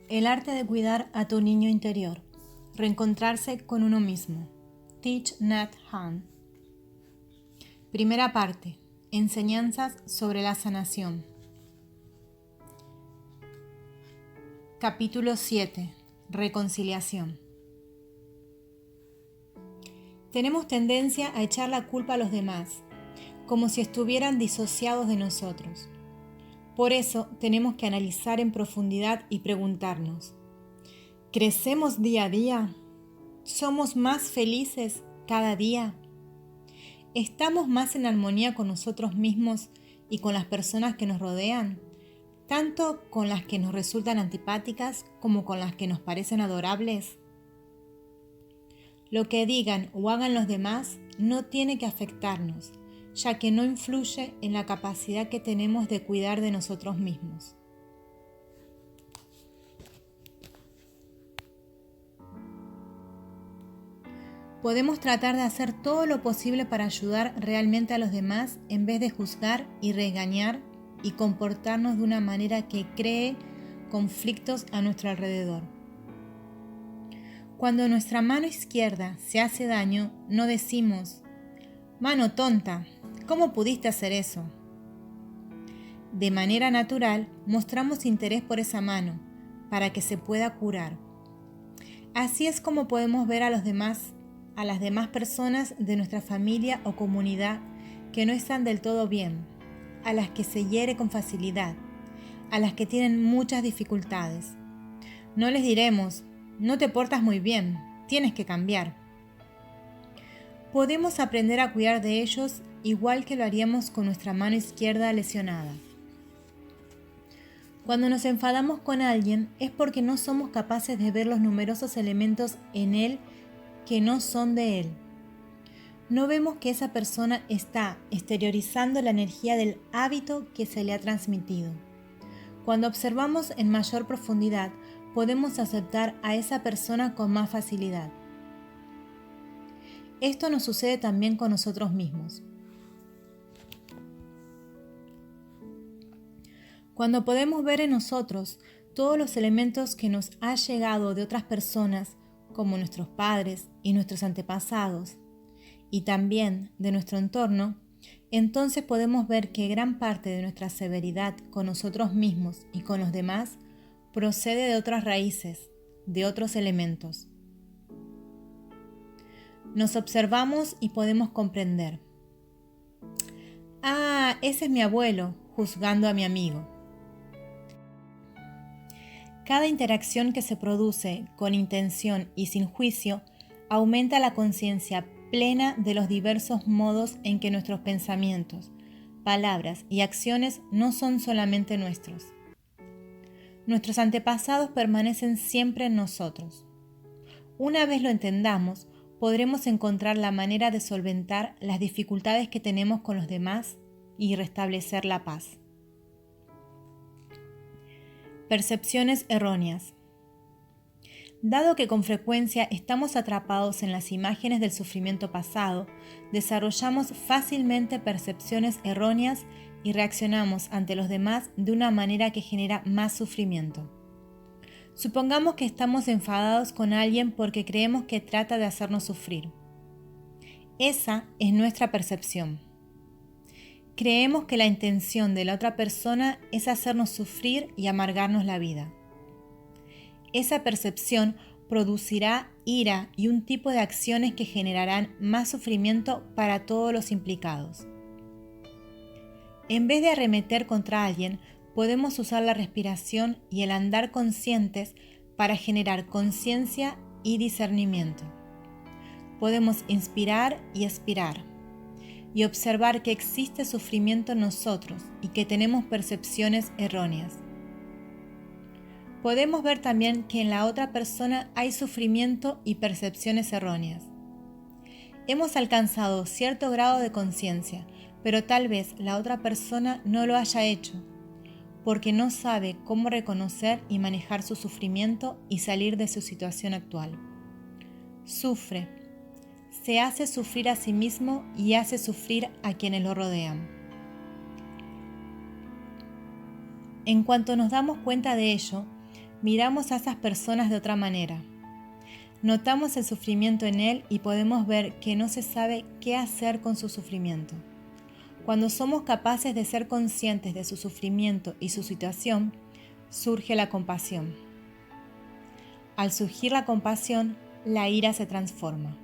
El arte de cuidar a tu niño interior. Reencontrarse con uno mismo. Thich Nhat Hanh. Primera parte. Enseñanzas sobre la sanación. Capítulo 7. Reconciliación. Tenemos tendencia a echar la culpa a los demás, como si estuvieran disociados de nosotros. Por eso tenemos que analizar en profundidad y preguntarnos: ¿crecemos día a día? ¿Somos más felices cada día? ¿Estamos más en armonía con nosotros mismos y con las personas que nos rodean? Tanto con las que nos resultan antipáticas como con las que nos parecen adorables. Lo que digan o hagan los demás no tiene que afectarnos, ya que no influye en la capacidad que tenemos de cuidar de nosotros mismos. Podemos tratar de hacer todo lo posible para ayudar realmente a los demás en vez de juzgar y regañar y comportarnos de una manera que cree conflictos a nuestro alrededor. Cuando nuestra mano izquierda se hace daño, no decimos: «Mano tonta, ¿cómo pudiste hacer eso?». De manera natural, mostramos interés por esa mano, para que se pueda curar. Así es como podemos ver a las demás personas de nuestra familia o comunidad que no están del todo bien, a las que se hiere con facilidad, a las que tienen muchas dificultades. No les diremos: «No te portas muy bien, tienes que cambiar». Podemos aprender a cuidar de ellos igual que lo haríamos con nuestra mano izquierda lesionada. Cuando nos enfadamos con alguien es porque no somos capaces de ver los numerosos elementos en él que no son de él. No vemos que esa persona está exteriorizando la energía del hábito que se le ha transmitido. Cuando observamos en mayor profundidad, podemos aceptar a esa persona con más facilidad. Esto nos sucede también con nosotros mismos. Cuando podemos ver en nosotros todos los elementos que nos han llegado de otras personas, como nuestros padres y nuestros antepasados, y también de nuestro entorno, entonces podemos ver que gran parte de nuestra severidad con nosotros mismos y con los demás procede de otras raíces, de otros elementos. Nos observamos y podemos comprender: «Ah, ese es mi abuelo juzgando a mi amigo». Cada interacción que se produce con intención y sin juicio aumenta la conciencia plena de los diversos modos en que nuestros pensamientos, palabras y acciones no son solamente nuestros. Nuestros antepasados permanecen siempre en nosotros. Una vez lo entendamos, podremos encontrar la manera de solventar las dificultades que tenemos con los demás y restablecer la paz. Percepciones erróneas. Dado que con frecuencia estamos atrapados en las imágenes del sufrimiento pasado, desarrollamos fácilmente percepciones erróneas y reaccionamos ante los demás de una manera que genera más sufrimiento. Supongamos que estamos enfadados con alguien porque creemos que trata de hacernos sufrir. Esa es nuestra percepción. Creemos que la intención de la otra persona es hacernos sufrir y amargarnos la vida. Esa percepción producirá ira y un tipo de acciones que generarán más sufrimiento para todos los implicados. En vez de arremeter contra alguien, podemos usar la respiración y el andar conscientes para generar conciencia y discernimiento. Podemos inspirar y expirar, y observar que existe sufrimiento en nosotros y que tenemos percepciones erróneas. Podemos ver también que en la otra persona hay sufrimiento y percepciones erróneas. Hemos alcanzado cierto grado de conciencia, pero tal vez la otra persona no lo haya hecho, porque no sabe cómo reconocer y manejar su sufrimiento y salir de su situación actual. Sufre. Se hace sufrir a sí mismo y hace sufrir a quienes lo rodean. En cuanto nos damos cuenta de ello, miramos a esas personas de otra manera. Notamos el sufrimiento en él y podemos ver que no se sabe qué hacer con su sufrimiento. Cuando somos capaces de ser conscientes de su sufrimiento y su situación, surge la compasión. Al surgir la compasión, la ira se transforma.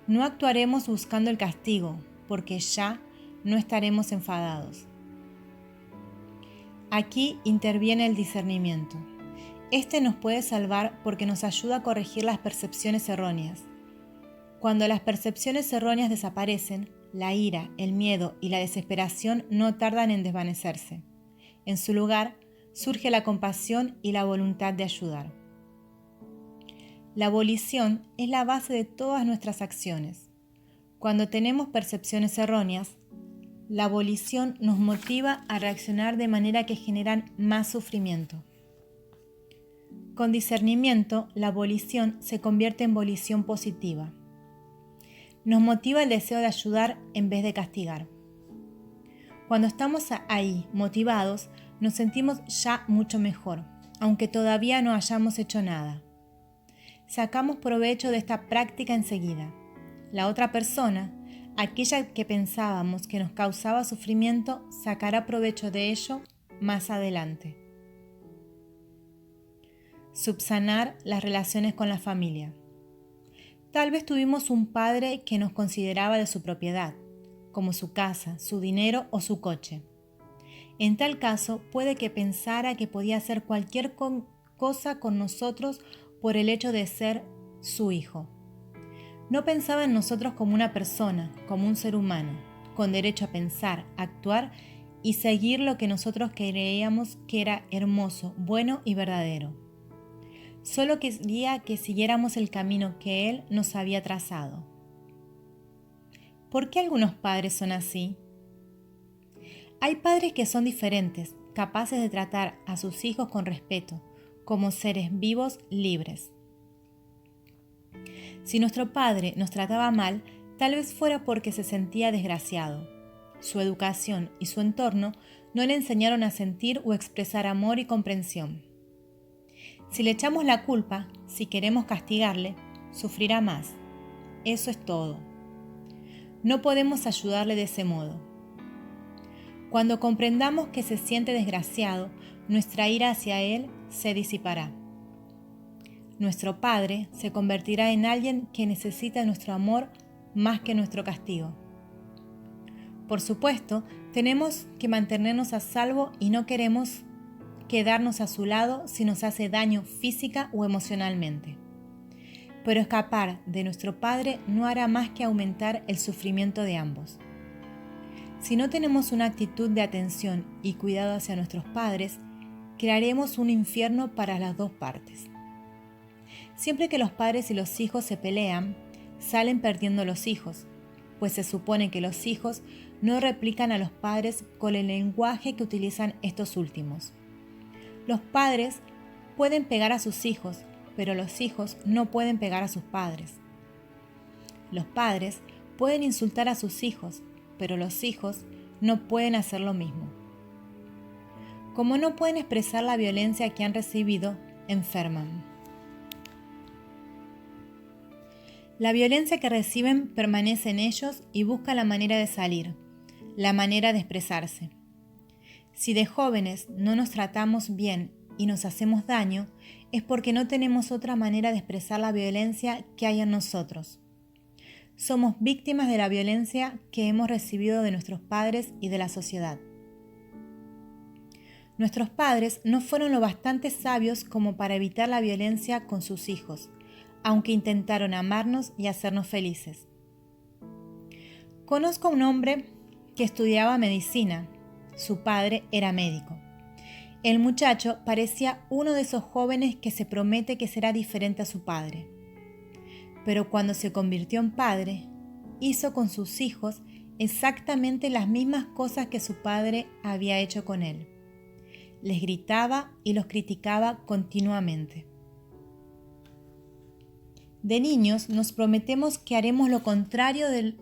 No actuaremos buscando el castigo, porque ya no estaremos enfadados. Aquí interviene el discernimiento. Este nos puede salvar porque nos ayuda a corregir las percepciones erróneas. Cuando las percepciones erróneas desaparecen, la ira, el miedo y la desesperación no tardan en desvanecerse. En su lugar, surge la compasión y la voluntad de ayudar. La volición es la base de todas nuestras acciones. Cuando tenemos percepciones erróneas, la volición nos motiva a reaccionar de manera que generan más sufrimiento. Con discernimiento, la volición se convierte en volición positiva. Nos motiva el deseo de ayudar en vez de castigar. Cuando estamos ahí, motivados, nos sentimos ya mucho mejor, aunque todavía no hayamos hecho nada. Sacamos provecho de esta práctica enseguida. La otra persona, aquella que pensábamos que nos causaba sufrimiento, sacará provecho de ello más adelante. Subsanar las relaciones con la familia. Tal vez tuvimos un padre que nos consideraba de su propiedad, como su casa, su dinero o su coche. En tal caso, puede que pensara que podía hacer cualquier cosa con nosotros por el hecho de ser su hijo. No pensaba en nosotros como una persona, como un ser humano, con derecho a pensar, actuar y seguir lo que nosotros creíamos que era hermoso, bueno y verdadero. Solo quería que siguiéramos el camino que él nos había trazado. ¿Por qué algunos padres son así? Hay padres que son diferentes, capaces de tratar a sus hijos con respeto, como seres vivos libres. Si nuestro padre nos trataba mal, tal vez fuera porque se sentía desgraciado. Su educación y su entorno no le enseñaron a sentir o expresar amor y comprensión. Si le echamos la culpa, si queremos castigarle, sufrirá más. Eso es todo. No podemos ayudarle de ese modo. Cuando comprendamos que se siente desgraciado, nuestra ira hacia él se disipará. Nuestro padre se convertirá en alguien que necesita nuestro amor más que nuestro castigo. Por supuesto, tenemos que mantenernos a salvo y no queremos quedarnos a su lado si nos hace daño física o emocionalmente. Pero escapar de nuestro Padre no hará más que aumentar el sufrimiento de ambos. Si no tenemos una actitud de atención y cuidado hacia nuestros padres, crearemos un infierno para las dos partes. Siempre que los padres y los hijos se pelean, salen perdiendo los hijos, pues se supone que los hijos no replican a los padres con el lenguaje que utilizan estos últimos. Los padres pueden pegar a sus hijos, pero los hijos no pueden pegar a sus padres. Los padres pueden insultar a sus hijos, pero los hijos no pueden hacer lo mismo. Como no pueden expresar la violencia que han recibido, enferman. La violencia que reciben permanece en ellos y busca la manera de salir, la manera de expresarse. Si de jóvenes no nos tratamos bien y nos hacemos daño, es porque no tenemos otra manera de expresar la violencia que hay en nosotros. Somos víctimas de la violencia que hemos recibido de nuestros padres y de la sociedad. Nuestros padres no fueron lo bastante sabios como para evitar la violencia con sus hijos, aunque intentaron amarnos y hacernos felices. Conozco a un hombre que estudiaba medicina. Su padre era médico. El muchacho parecía uno de esos jóvenes que se promete que será diferente a su padre. Pero cuando se convirtió en padre, hizo con sus hijos exactamente las mismas cosas que su padre había hecho con él. Les gritaba y los criticaba continuamente. De niños nos prometemos que haremos lo contrario de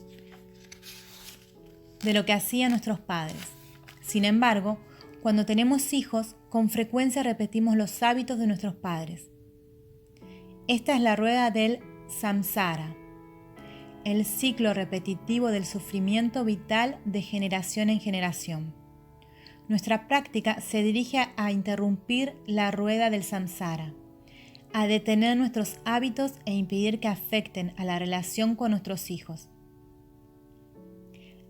lo que hacían nuestros padres. Sin embargo, cuando tenemos hijos, con frecuencia repetimos los hábitos de nuestros padres. Esta es la rueda del samsara, el ciclo repetitivo del sufrimiento vital de generación en generación. Nuestra práctica se dirige a interrumpir la rueda del samsara, a detener nuestros hábitos e impedir que afecten a la relación con nuestros hijos.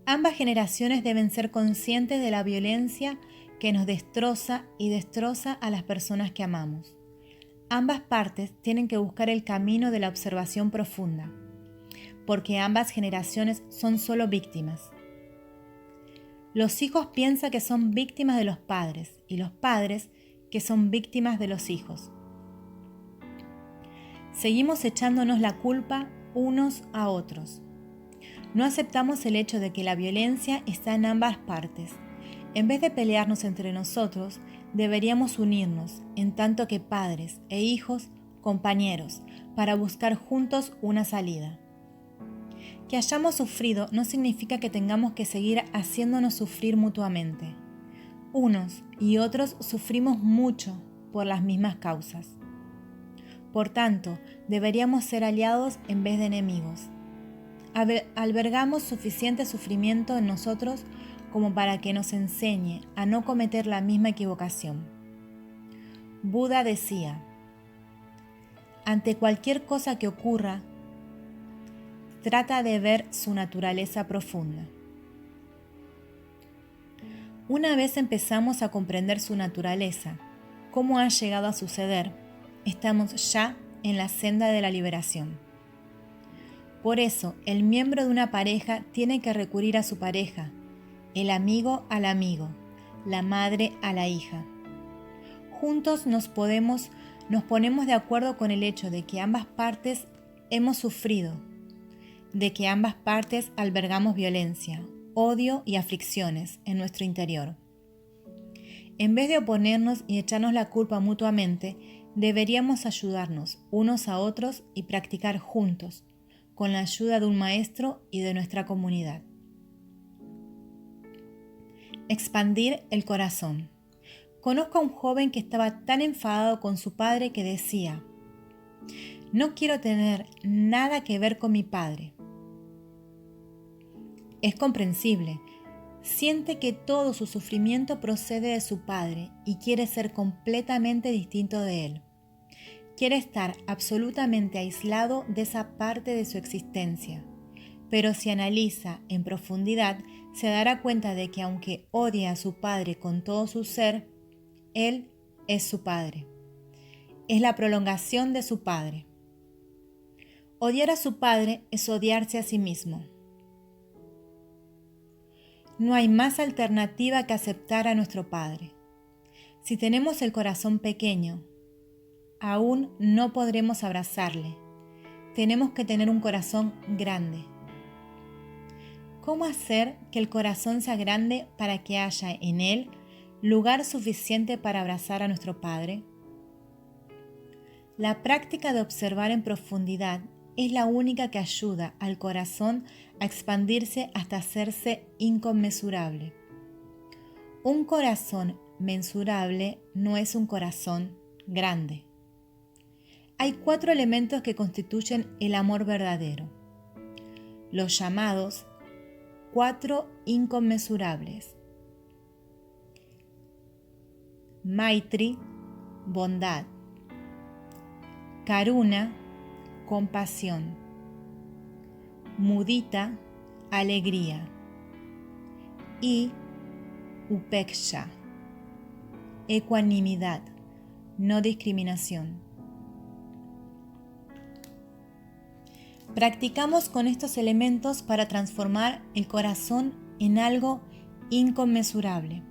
Ambas generaciones deben ser conscientes de la violencia que nos destroza y destroza a las personas que amamos. Ambas partes tienen que buscar el camino de la observación profunda, porque ambas generaciones son solo víctimas. Los hijos piensan que son víctimas de los padres y los padres que son víctimas de los hijos. Seguimos echándonos la culpa unos a otros. No aceptamos el hecho de que la violencia está en ambas partes. En vez de pelearnos entre nosotros, deberíamos unirnos, en tanto que padres e hijos, compañeros, para buscar juntos una salida. Que hayamos sufrido no significa que tengamos que seguir haciéndonos sufrir mutuamente. Unos y otros sufrimos mucho por las mismas causas. Por tanto, deberíamos ser aliados en vez de enemigos. Albergamos suficiente sufrimiento en nosotros como para que nos enseñe a no cometer la misma equivocación. Buda decía: ante cualquier cosa que ocurra, trata de ver su naturaleza profunda. Una vez empezamos a comprender su naturaleza, cómo ha llegado a suceder, estamos ya en la senda de la liberación. Por eso, el miembro de una pareja tiene que recurrir a su pareja, el amigo al amigo, la madre a la hija. Juntos nos ponemos de acuerdo con el hecho de que ambas partes hemos sufrido, de que ambas partes albergamos violencia, odio y aflicciones en nuestro interior. En vez de oponernos y echarnos la culpa mutuamente, deberíamos ayudarnos unos a otros y practicar juntos, con la ayuda de un maestro y de nuestra comunidad. Expandir el corazón. Conozco a un joven que estaba tan enfadado con su padre que decía: no quiero tener nada que ver con mi padre. Es comprensible. Siente que todo su sufrimiento procede de su padre y quiere ser completamente distinto de él. Quiere estar absolutamente aislado de esa parte de su existencia. Pero si analiza en profundidad, se dará cuenta de que aunque odie a su padre con todo su ser, él es su padre. Es la prolongación de su padre. Odiar a su padre es odiarse a sí mismo. No hay más alternativa que aceptar a nuestro Padre. Si tenemos el corazón pequeño, aún no podremos abrazarle. Tenemos que tener un corazón grande. ¿Cómo hacer que el corazón sea grande para que haya en él lugar suficiente para abrazar a nuestro Padre? La práctica de observar en profundidad es la única que ayuda al corazón a expandirse hasta hacerse inconmensurable. Un corazón mensurable no es un corazón grande. Hay 4 elementos que constituyen el amor verdadero, los llamados 4 inconmensurables: Maitri, bondad; Karuna, compasión; Mudita, alegría; y Upeksha, ecuanimidad, no discriminación. Practicamos con estos elementos para transformar el corazón en algo inconmensurable.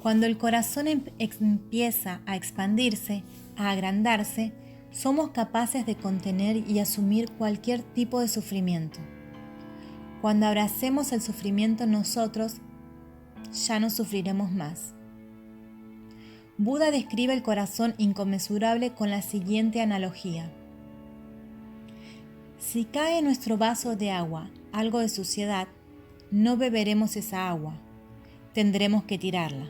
Cuando el corazón empieza a expandirse, a agrandarse, somos capaces de contener y asumir cualquier tipo de sufrimiento. Cuando abracemos el sufrimiento en nosotros, ya no sufriremos más. Buda describe el corazón inconmensurable con la siguiente analogía. Si cae en nuestro vaso de agua algo de suciedad, no beberemos esa agua, tendremos que tirarla.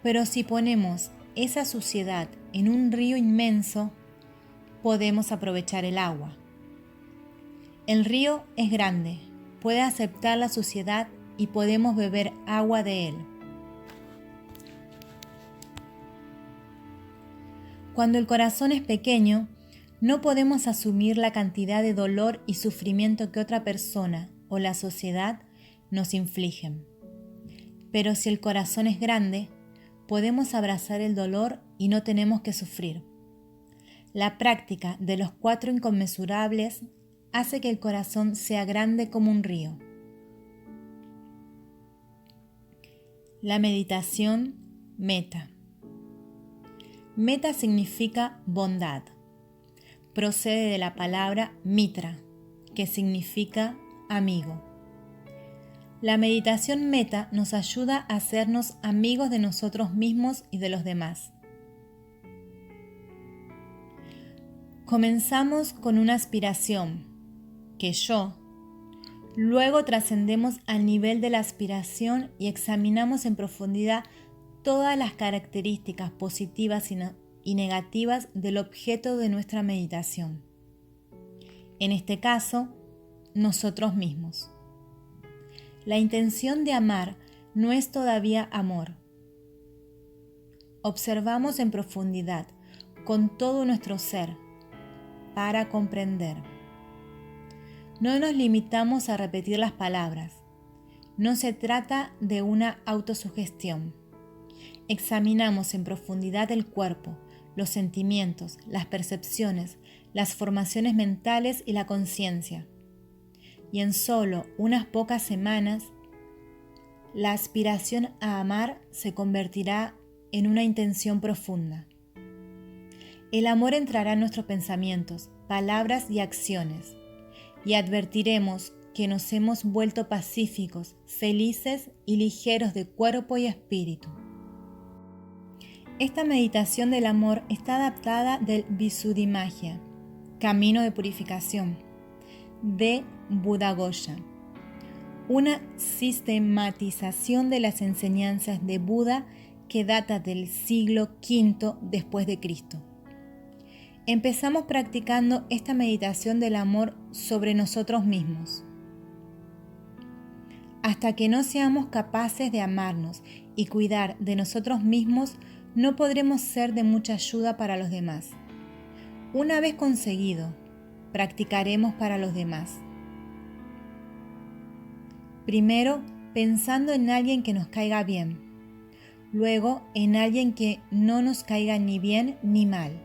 Pero si ponemos esa suciedad en un río inmenso, podemos aprovechar el agua. El río es grande, puede aceptar la suciedad y podemos beber agua de él. Cuando el corazón es pequeño, no podemos asumir la cantidad de dolor y sufrimiento que otra persona o la sociedad nos infligen. Pero si el corazón es grande, podemos abrazar el dolor y no tenemos que sufrir. La práctica de los 4 inconmensurables hace que el corazón sea grande como un río. La meditación metta. Metta significa bondad. Procede de la palabra mitra, que significa amigo. La meditación metta nos ayuda a hacernos amigos de nosotros mismos y de los demás. Comenzamos con una aspiración, que yo. Luego trascendemos al nivel de la aspiración y examinamos en profundidad todas las características positivas y negativas del objeto de nuestra meditación. En este caso, nosotros mismos. La intención de amar no es todavía amor. Observamos en profundidad, con todo nuestro ser, para comprender. No nos limitamos a repetir las palabras. No se trata de una autosugestión. Examinamos en profundidad el cuerpo, los sentimientos, las percepciones, las formaciones mentales y la conciencia. Y en solo unas pocas semanas, la aspiración a amar se convertirá en una intención profunda. El amor entrará en nuestros pensamientos, palabras y acciones, y advertiremos que nos hemos vuelto pacíficos, felices y ligeros de cuerpo y espíritu. Esta meditación del amor está adaptada del Visuddhimagga, camino de purificación, de Buddhaghosa, una sistematización de las enseñanzas de Buda que data del siglo V después de Cristo. Empezamos practicando esta meditación del amor sobre nosotros mismos. Hasta que no seamos capaces de amarnos y cuidar de nosotros mismos, no podremos ser de mucha ayuda para los demás. Una vez conseguido, practicaremos para los demás. Primero, pensando en alguien que nos caiga bien. Luego, en alguien que no nos caiga ni bien ni mal.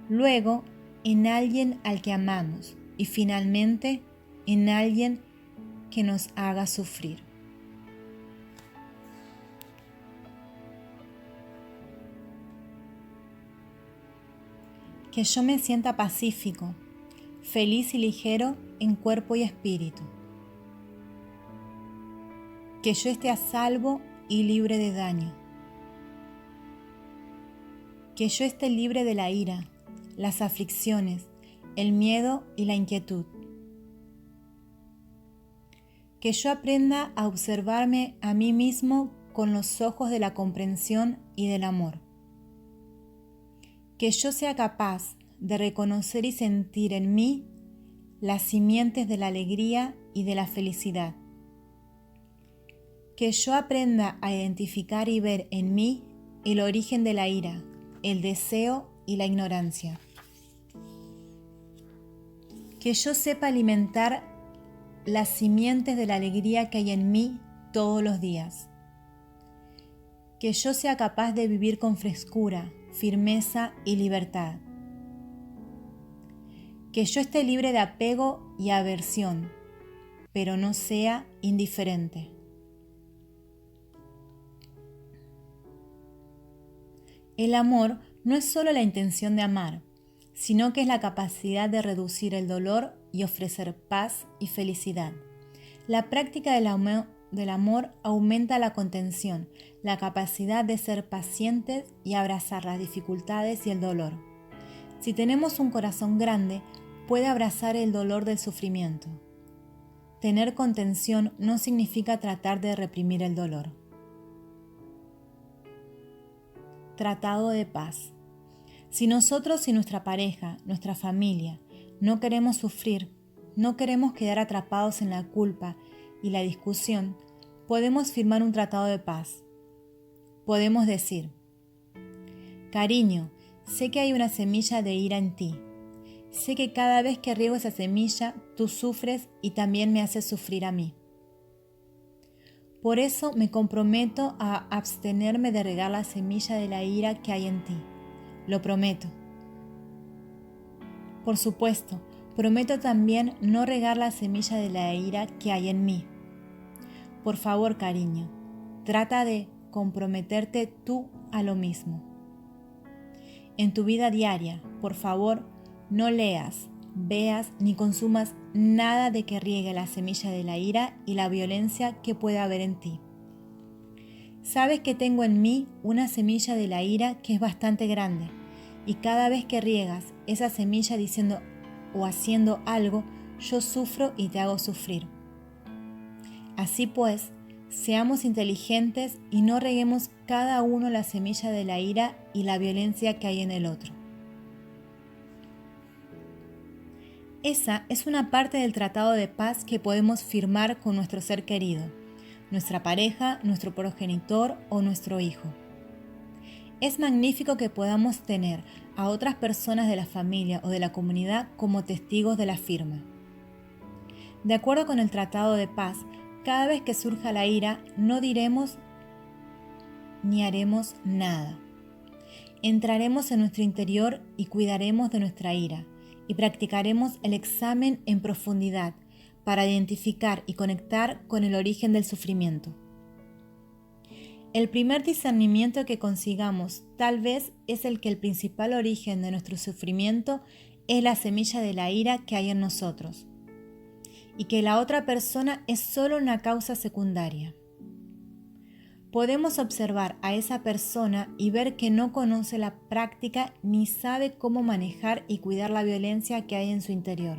Luego, en alguien al que amamos. Y finalmente, en alguien que nos haga sufrir. Que yo me sienta pacífico, feliz y ligero en cuerpo y espíritu. Que yo esté a salvo y libre de daño. Que yo esté libre de la ira, las aflicciones, el miedo y la inquietud. Que yo aprenda a observarme a mí mismo con los ojos de la comprensión y del amor. Que yo sea capaz de reconocer y sentir en mí las simientes de la alegría y de la felicidad. Que yo aprenda a identificar y ver en mí el origen de la ira, el deseo y la ignorancia. Que yo sepa alimentar las simientes de la alegría que hay en mí todos los días. Que yo sea capaz de vivir con frescura, firmeza y libertad. Que yo esté libre de apego y aversión, pero no sea indiferente. El amor no es solo la intención de amar, sino que es la capacidad de reducir el dolor y ofrecer paz y felicidad. La práctica del amor aumenta la contención, la capacidad de ser pacientes y abrazar las dificultades y el dolor. Si tenemos un corazón grande, puede abrazar el dolor del sufrimiento. Tener contención no significa tratar de reprimir el dolor. tratado de paz. Si nosotros y nuestra pareja, nuestra familia, no queremos sufrir, no queremos quedar atrapados en la culpa y la discusión, podemos firmar un tratado de paz. Podemos decir: cariño, sé que hay una semilla de ira en ti. Sé que cada vez que riego esa semilla, tú sufres y también me haces sufrir a mí. Por eso me comprometo a abstenerme de regar la semilla de la ira que hay en ti. Lo prometo. Por supuesto, prometo también no regar la semilla de la ira que hay en mí. Por favor, cariño, trata de comprometerte tú a lo mismo. En tu vida diaria, por favor, no leas, veas ni consumas nada de que riegue la semilla de la ira y la violencia que pueda haber en ti. Sabes que tengo en mí una semilla de la ira que es bastante grande, y cada vez que riegas esa semilla diciendo o haciendo algo, yo sufro y te hago sufrir. Así pues, seamos inteligentes y no reguemos cada uno la semilla de la ira y la violencia que hay en el otro. Esa es una parte del tratado de paz que podemos firmar con nuestro ser querido, nuestra pareja, nuestro progenitor o nuestro hijo. Es magnífico que podamos tener a otras personas de la familia o de la comunidad como testigos de la firma. De acuerdo con el tratado de paz, cada vez que surja la ira, no diremos ni haremos nada. Entraremos en nuestro interior y cuidaremos de nuestra ira, y practicaremos el examen en profundidad para identificar y conectar con el origen del sufrimiento. El primer discernimiento que consigamos tal vez es el que el principal origen de nuestro sufrimiento es la semilla de la ira que hay en nosotros, y que la otra persona es solo una causa secundaria. Podemos observar a esa persona y ver que no conoce la práctica ni sabe cómo manejar y cuidar la violencia que hay en su interior.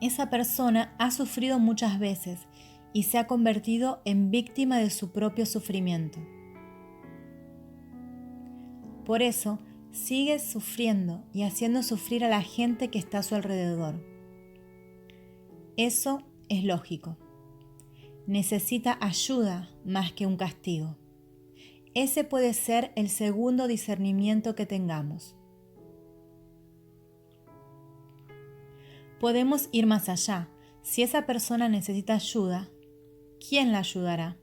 Esa persona ha sufrido muchas veces y se ha convertido en víctima de su propio sufrimiento. Por eso, sigue sufriendo y haciendo sufrir a la gente que está a su alrededor. Eso es lógico. Necesita ayuda más que un castigo. Ese puede ser el segundo discernimiento que tengamos. Podemos ir más allá. Si esa persona necesita ayuda, ¿quién la ayudará?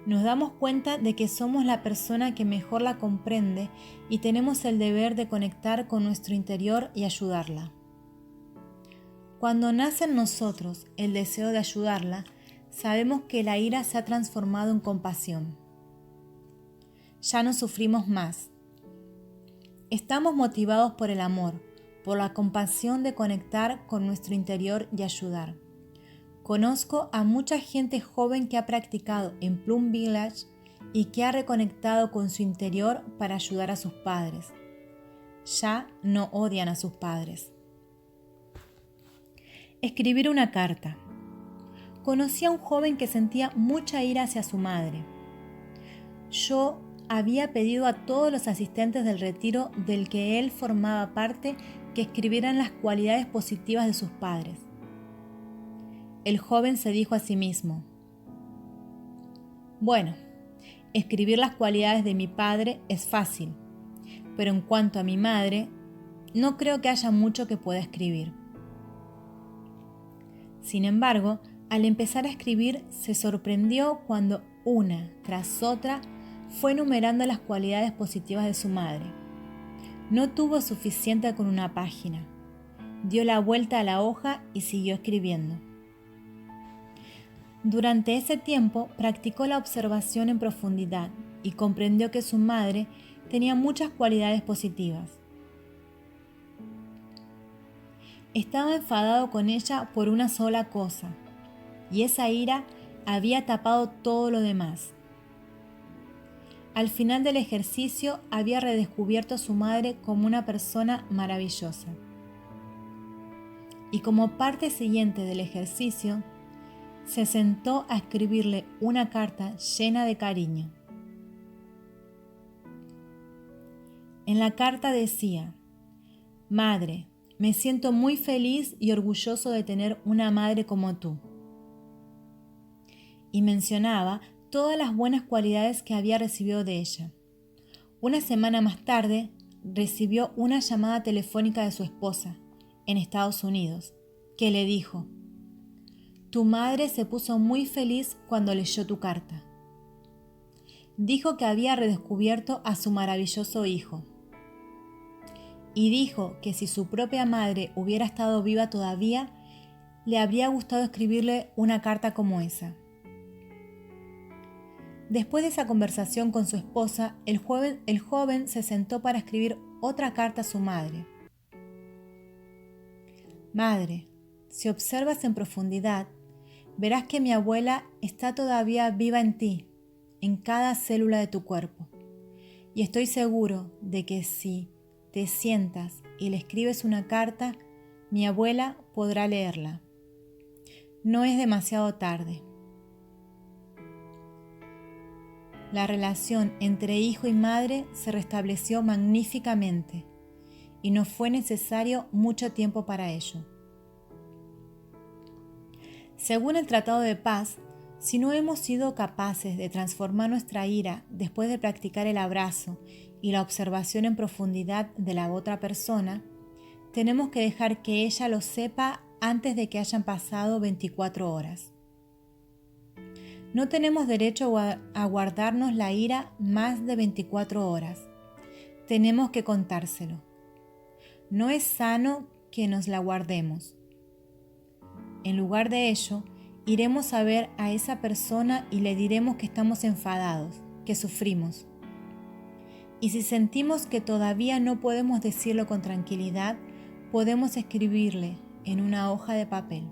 Nos damos cuenta de que somos la persona que mejor la comprende y tenemos el deber de conectar con nuestro interior y ayudarla. Cuando nace en nosotros el deseo de ayudarla, sabemos que la ira se ha transformado en compasión. Ya no sufrimos más. Estamos motivados por el amor, por la compasión de conectar con nuestro interior y ayudar. Conozco a mucha gente joven que ha practicado en Plum Village y que ha reconectado con su interior para ayudar a sus padres. Ya no odian a sus padres. Escribir una carta. Conocí a un joven que sentía mucha ira hacia su madre. Yo había pedido a todos los asistentes del retiro del que él formaba parte que escribieran las cualidades positivas de sus padres. El joven se dijo a sí mismo: bueno, escribir las cualidades de mi padre es fácil, pero en cuanto a mi madre, no creo que haya mucho que pueda escribir. Sin embargo, al empezar a escribir, se sorprendió cuando una tras otra fue enumerando las cualidades positivas de su madre. No tuvo suficiente con una página. Dio la vuelta a la hoja y siguió escribiendo. Durante ese tiempo practicó la observación en profundidad y comprendió que su madre tenía muchas cualidades positivas. Estaba enfadado con ella por una sola cosa, y esa ira había tapado todo lo demás. Al final del ejercicio había redescubierto a su madre como una persona maravillosa. Y como parte siguiente del ejercicio, se sentó a escribirle una carta llena de cariño. En la carta decía: Madre, me siento muy feliz y orgulloso de tener una madre como tú. Y mencionaba todas las buenas cualidades que había recibido de ella. Una semana más tarde, recibió una llamada telefónica de su esposa, en Estados Unidos, que le dijo: Tu madre se puso muy feliz cuando leyó tu carta. Dijo que había redescubierto a su maravilloso hijo. Y dijo que si su propia madre hubiera estado viva todavía, le habría gustado escribirle una carta como esa. Después de esa conversación con su esposa, el joven se sentó para escribir otra carta a su madre. Madre, si observas en profundidad, verás que mi abuela está todavía viva en ti, en cada célula de tu cuerpo. Y estoy seguro de que si te sientas y le escribes una carta, mi abuela podrá leerla. No es demasiado tarde. La relación entre hijo y madre se restableció magníficamente y no fue necesario mucho tiempo para ello. Según el Tratado de Paz, si no hemos sido capaces de transformar nuestra ira después de practicar el abrazo y la observación en profundidad de la otra persona, tenemos que dejar que ella lo sepa antes de que hayan pasado 24 horas. No tenemos derecho a guardarnos la ira más de 24 horas. Tenemos que contárselo. No es sano que nos la guardemos. En lugar de ello, iremos a ver a esa persona y le diremos que estamos enfadados, que sufrimos. Y si sentimos que todavía no podemos decirlo con tranquilidad, podemos escribirle en una hoja de papel.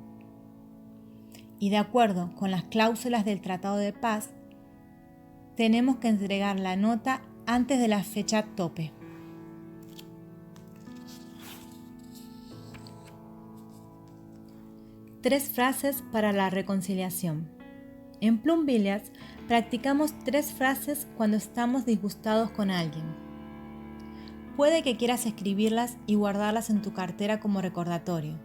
Y de acuerdo con las cláusulas del Tratado de Paz, tenemos que entregar la nota antes de la fecha tope. Tres frases para la reconciliación. En Plum Village practicamos 3 frases cuando estamos disgustados con alguien. Puede que quieras escribirlas y guardarlas en tu cartera como recordatorio.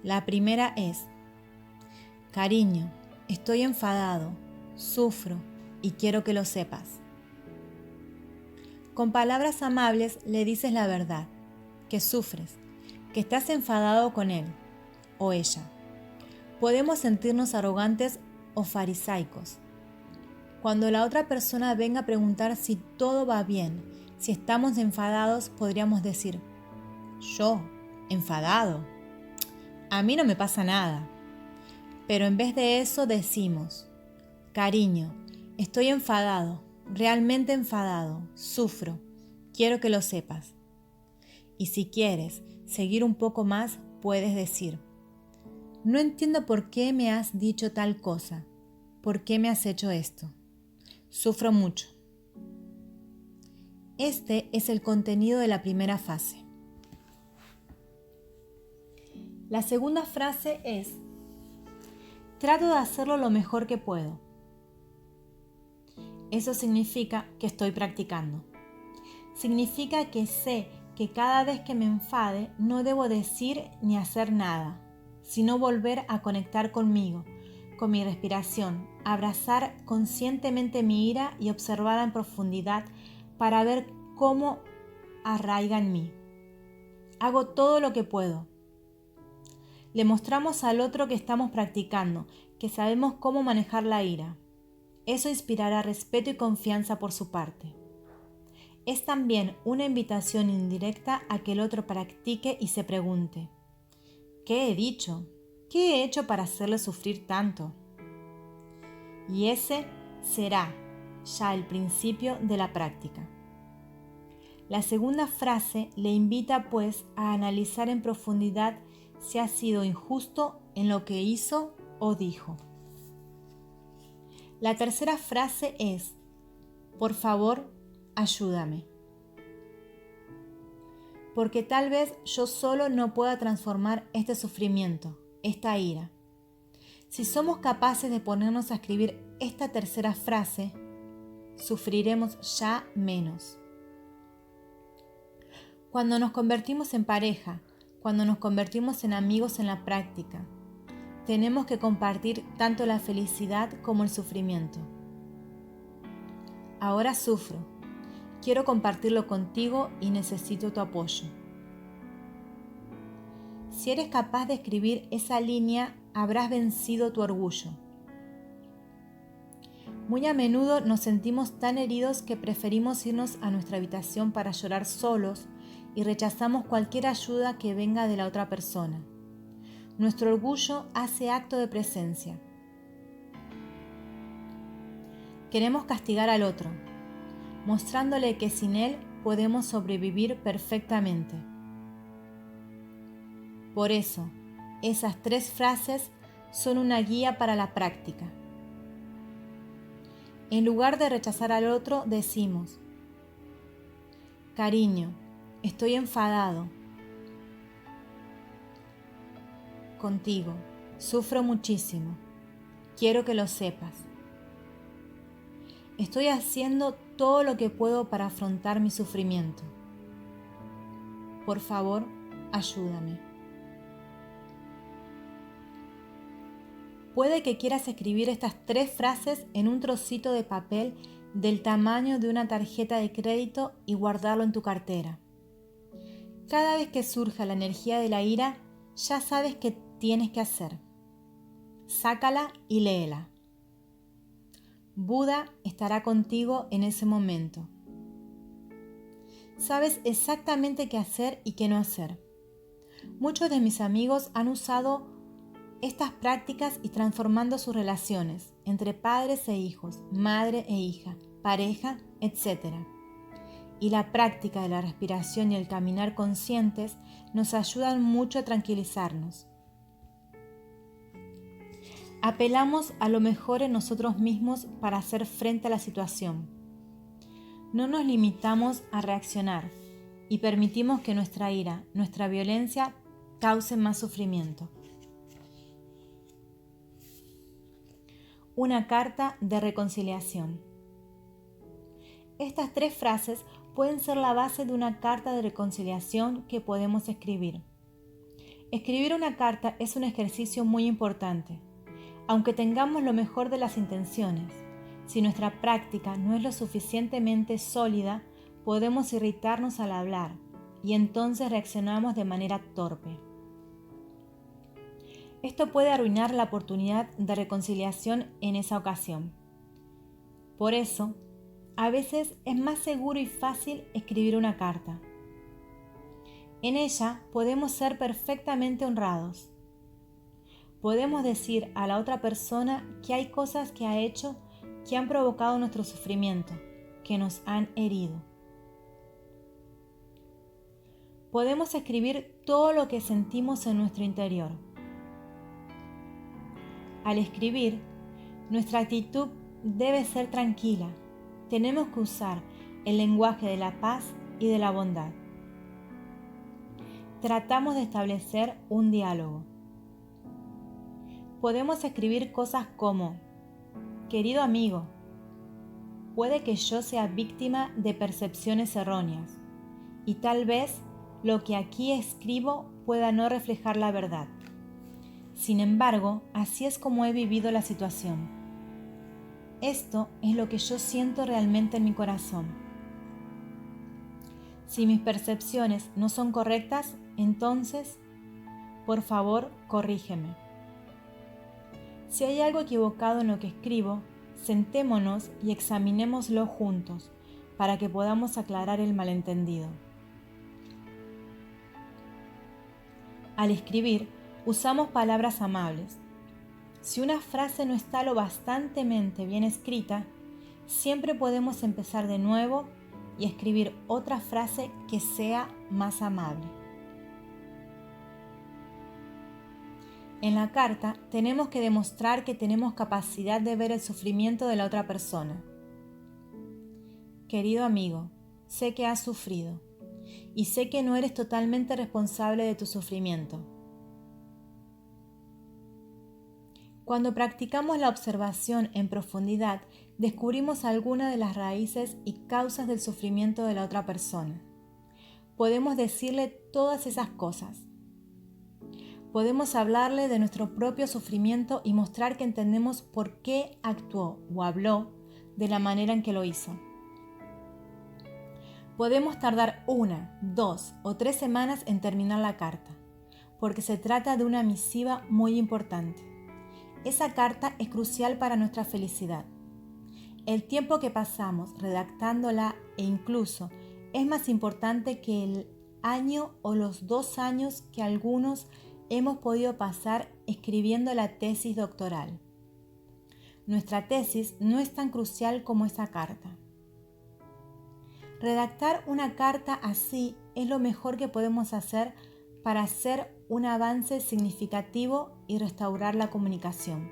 La primera es: Cariño, estoy enfadado, sufro y quiero que lo sepas. Con palabras amables le dices la verdad, que sufres, que estás enfadado con él o ella. Podemos sentirnos arrogantes o farisaicos. Cuando la otra persona venga a preguntar si todo va bien, si estamos enfadados, podríamos decir: yo, enfadado, a mí no me pasa nada. Pero en vez de eso decimos: cariño, estoy enfadado, realmente enfadado, sufro, quiero que lo sepas. Y si quieres seguir un poco más, puedes decir: no entiendo por qué me has dicho tal cosa, por qué me has hecho esto. Sufro mucho. Este es el contenido de la primera fase. La segunda frase es: trato de hacerlo lo mejor que puedo. Eso significa que estoy practicando. Significa que sé que cada vez que me enfade no debo decir ni hacer nada, sino volver a conectar conmigo, con mi respiración, abrazar conscientemente mi ira y observarla en profundidad para ver cómo arraiga en mí. Hago todo lo que puedo. Le mostramos al otro que estamos practicando, que sabemos cómo manejar la ira. Eso inspirará respeto y confianza por su parte. Es también una invitación indirecta a que el otro practique y se pregunte: ¿qué he dicho? ¿Qué he hecho para hacerle sufrir tanto? Y ese será ya el principio de la práctica. La segunda frase le invita pues a analizar en profundidad si ha sido injusto en lo que hizo o dijo. La tercera frase es: por favor, ayúdame. Porque tal vez yo solo no pueda transformar este sufrimiento, esta ira. Si somos capaces de ponernos a escribir esta tercera frase, sufriremos ya menos. Cuando nos convertimos en pareja, cuando nos convertimos en amigos en la práctica, tenemos que compartir tanto la felicidad como el sufrimiento. Ahora sufro, quiero compartirlo contigo y necesito tu apoyo. Si eres capaz de escribir esa línea, habrás vencido tu orgullo. Muy a menudo nos sentimos tan heridos que preferimos irnos a nuestra habitación para llorar solos y rechazamos cualquier ayuda que venga de la otra persona. Nuestro orgullo hace acto de presencia. Queremos castigar al otro, mostrándole que sin él podemos sobrevivir perfectamente. Por eso, esas 3 frases son una guía para la práctica. En lugar de rechazar al otro, decimos: cariño, estoy enfadado contigo, sufro muchísimo, quiero que lo sepas. Estoy haciendo todo lo que puedo para afrontar mi sufrimiento. Por favor, ayúdame. Puede que quieras escribir estas 3 frases en un trocito de papel del tamaño de una tarjeta de crédito y guardarlo en tu cartera. Cada vez que surja la energía de la ira, ya sabes qué tienes que hacer. Sácala y léela. Buda estará contigo en ese momento. Sabes exactamente qué hacer y qué no hacer. Muchos de mis amigos han usado estas prácticas y transformando sus relaciones entre padres e hijos, madre e hija, pareja, etc. Y la práctica de la respiración y el caminar conscientes nos ayudan mucho a tranquilizarnos. Apelamos a lo mejor en nosotros mismos para hacer frente a la situación. No nos limitamos a reaccionar y permitimos que nuestra ira, nuestra violencia, cause más sufrimiento. Una carta de reconciliación. Estas 3 frases pueden ser la base de una carta de reconciliación que podemos escribir. Escribir una carta es un ejercicio muy importante. Aunque tengamos lo mejor de las intenciones, si nuestra práctica no es lo suficientemente sólida, podemos irritarnos al hablar y entonces reaccionamos de manera torpe. Esto puede arruinar la oportunidad de reconciliación en esa ocasión. Por eso, a veces es más seguro y fácil escribir una carta. En ella podemos ser perfectamente honrados. Podemos decir a la otra persona que hay cosas que ha hecho que han provocado nuestro sufrimiento, que nos han herido. Podemos escribir todo lo que sentimos en nuestro interior. Al escribir, nuestra actitud debe ser tranquila. Tenemos que usar el lenguaje de la paz y de la bondad. Tratamos de establecer un diálogo. Podemos escribir cosas como: querido amigo, puede que yo sea víctima de percepciones erróneas y tal vez lo que aquí escribo pueda no reflejar la verdad. Sin embargo, así es como he vivido la situación. Esto es lo que yo siento realmente en mi corazón. Si mis percepciones no son correctas, entonces, por favor, corrígeme. Si hay algo equivocado en lo que escribo, sentémonos y examinémoslo juntos para que podamos aclarar el malentendido. Al escribir, usamos palabras amables. Si una frase no está lo bastantemente bien escrita, siempre podemos empezar de nuevo y escribir otra frase que sea más amable. En la carta tenemos que demostrar que tenemos capacidad de ver el sufrimiento de la otra persona. Querido amigo, sé que has sufrido y sé que no eres totalmente responsable de tu sufrimiento. Cuando practicamos la observación en profundidad, descubrimos algunas de las raíces y causas del sufrimiento de la otra persona. Podemos decirle todas esas cosas. Podemos hablarle de nuestro propio sufrimiento y mostrar que entendemos por qué actuó o habló de la manera en que lo hizo. Podemos tardar 1, 2 o 3 semanas en terminar la carta, porque se trata de una misiva muy importante. Esa carta es crucial para nuestra felicidad. El tiempo que pasamos redactándola e incluso es más importante que el año o los 2 años que algunos hemos podido pasar escribiendo la tesis doctoral. Nuestra tesis no es tan crucial como esa carta. Redactar una carta así es lo mejor que podemos hacer para hacer un avance significativo y restaurar la comunicación.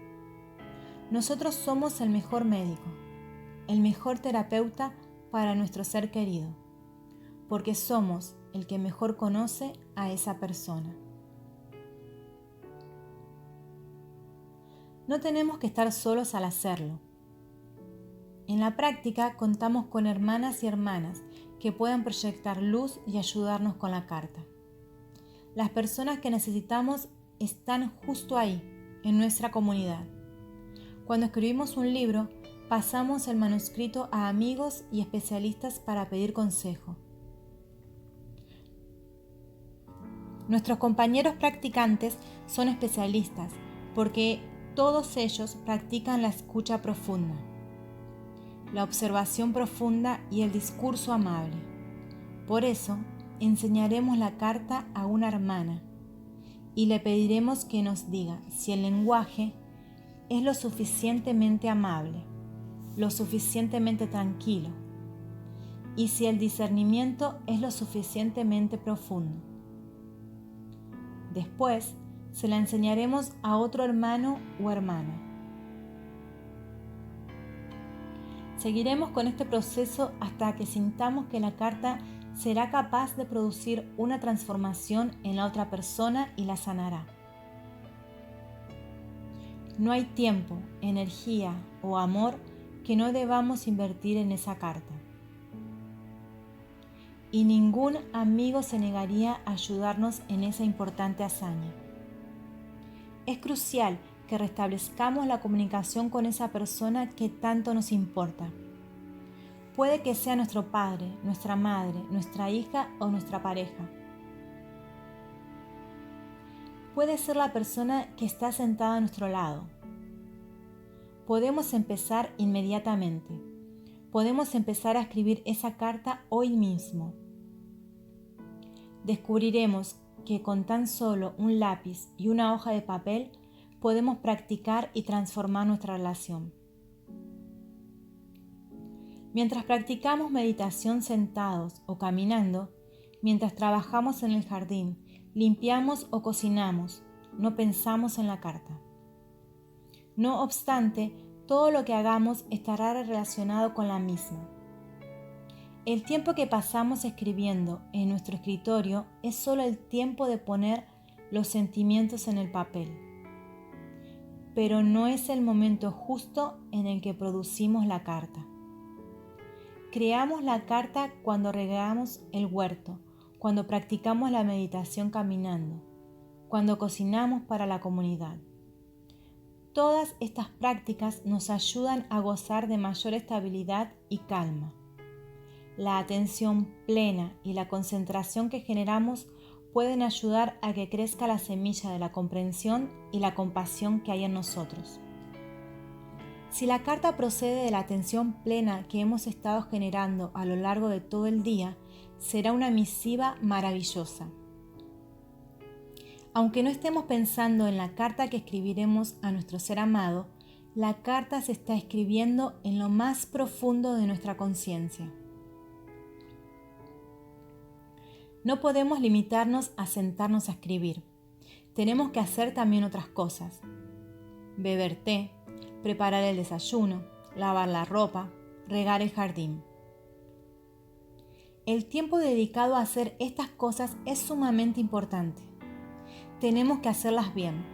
Nosotros somos el mejor médico, el mejor terapeuta para nuestro ser querido, porque somos el que mejor conoce a esa persona. No tenemos que estar solos al hacerlo. En la práctica contamos con hermanas y hermanas que puedan proyectar luz y ayudarnos con la carta. Las personas que necesitamos están justo ahí, en nuestra comunidad. Cuando escribimos un libro, pasamos el manuscrito a amigos y especialistas para pedir consejo. Nuestros compañeros practicantes son especialistas porque todos ellos practican la escucha profunda, la observación profunda y el discurso amable. Por eso, enseñaremos la carta a una hermana y le pediremos que nos diga si el lenguaje es lo suficientemente amable, lo suficientemente tranquilo y si el discernimiento es lo suficientemente profundo. Después, se la enseñaremos a otro hermano o hermana. Seguiremos con este proceso hasta que sintamos que la carta será capaz de producir una transformación en la otra persona y la sanará. No hay tiempo, energía o amor que no debamos invertir en esa carta. Y ningún amigo se negaría a ayudarnos en esa importante hazaña. Es crucial que restablezcamos la comunicación con esa persona que tanto nos importa. Puede que sea nuestro padre, nuestra madre, nuestra hija o nuestra pareja. Puede ser la persona que está sentada a nuestro lado. Podemos empezar inmediatamente. Podemos empezar a escribir esa carta hoy mismo. Descubriremos que con tan solo un lápiz y una hoja de papel podemos practicar y transformar nuestra relación. Mientras practicamos meditación sentados o caminando, mientras trabajamos en el jardín, limpiamos o cocinamos, no pensamos en la carta. No obstante, todo lo que hagamos estará relacionado con la misma. El tiempo que pasamos escribiendo en nuestro escritorio es solo el tiempo de poner los sentimientos en el papel, pero no es el momento justo en el que producimos la carta. Creamos la carta cuando regamos el huerto, cuando practicamos la meditación caminando, cuando cocinamos para la comunidad. Todas estas prácticas nos ayudan a gozar de mayor estabilidad y calma. La atención plena y la concentración que generamos pueden ayudar a que crezca la semilla de la comprensión y la compasión que hay en nosotros. Si la carta procede de la atención plena que hemos estado generando a lo largo de todo el día, será una misiva maravillosa. Aunque no estemos pensando en la carta que escribiremos a nuestro ser amado, la carta se está escribiendo en lo más profundo de nuestra conciencia. No podemos limitarnos a sentarnos a escribir. Tenemos que hacer también otras cosas. Beber té, preparar el desayuno, lavar la ropa, regar el jardín. El tiempo dedicado a hacer estas cosas es sumamente importante. Tenemos que hacerlas bien.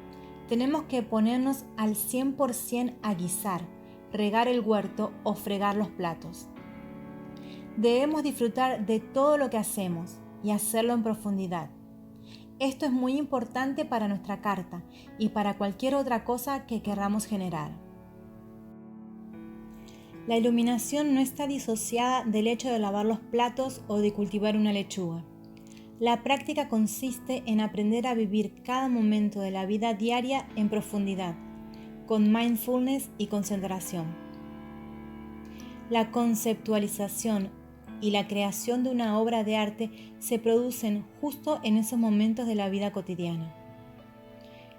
tenemos que ponernos al 100% a guisar, regar el huerto o fregar los platos. Debemos disfrutar de todo lo que hacemos y hacerlo en profundidad. Esto es muy importante para nuestra carta y para cualquier otra cosa que queramos generar. La iluminación no está disociada del hecho de lavar los platos o de cultivar una lechuga. La práctica consiste en aprender a vivir cada momento de la vida diaria en profundidad, con mindfulness y concentración. La conceptualización y la creación de una obra de arte se producen justo en esos momentos de la vida cotidiana.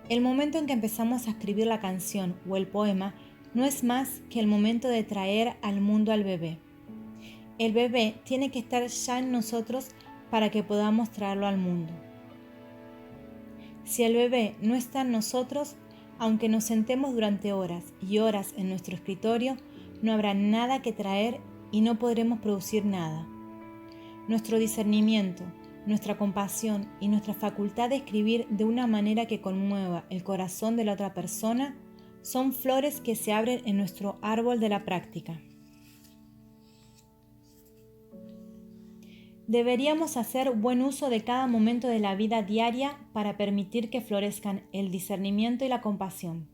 El momento en que empezamos a escribir la canción o el poema no es más que el momento de traer al mundo al bebé. El bebé tiene que estar ya en nosotros para que podamos traerlo al mundo. Si el bebé no está en nosotros, aunque nos sentemos durante horas y horas en nuestro escritorio, no habrá nada que traer y no podremos producir nada. Nuestro discernimiento, nuestra compasión y nuestra facultad de escribir de una manera que conmueva el corazón de la otra persona son flores que se abren en nuestro árbol de la práctica. Deberíamos hacer buen uso de cada momento de la vida diaria para permitir que florezcan el discernimiento y la compasión.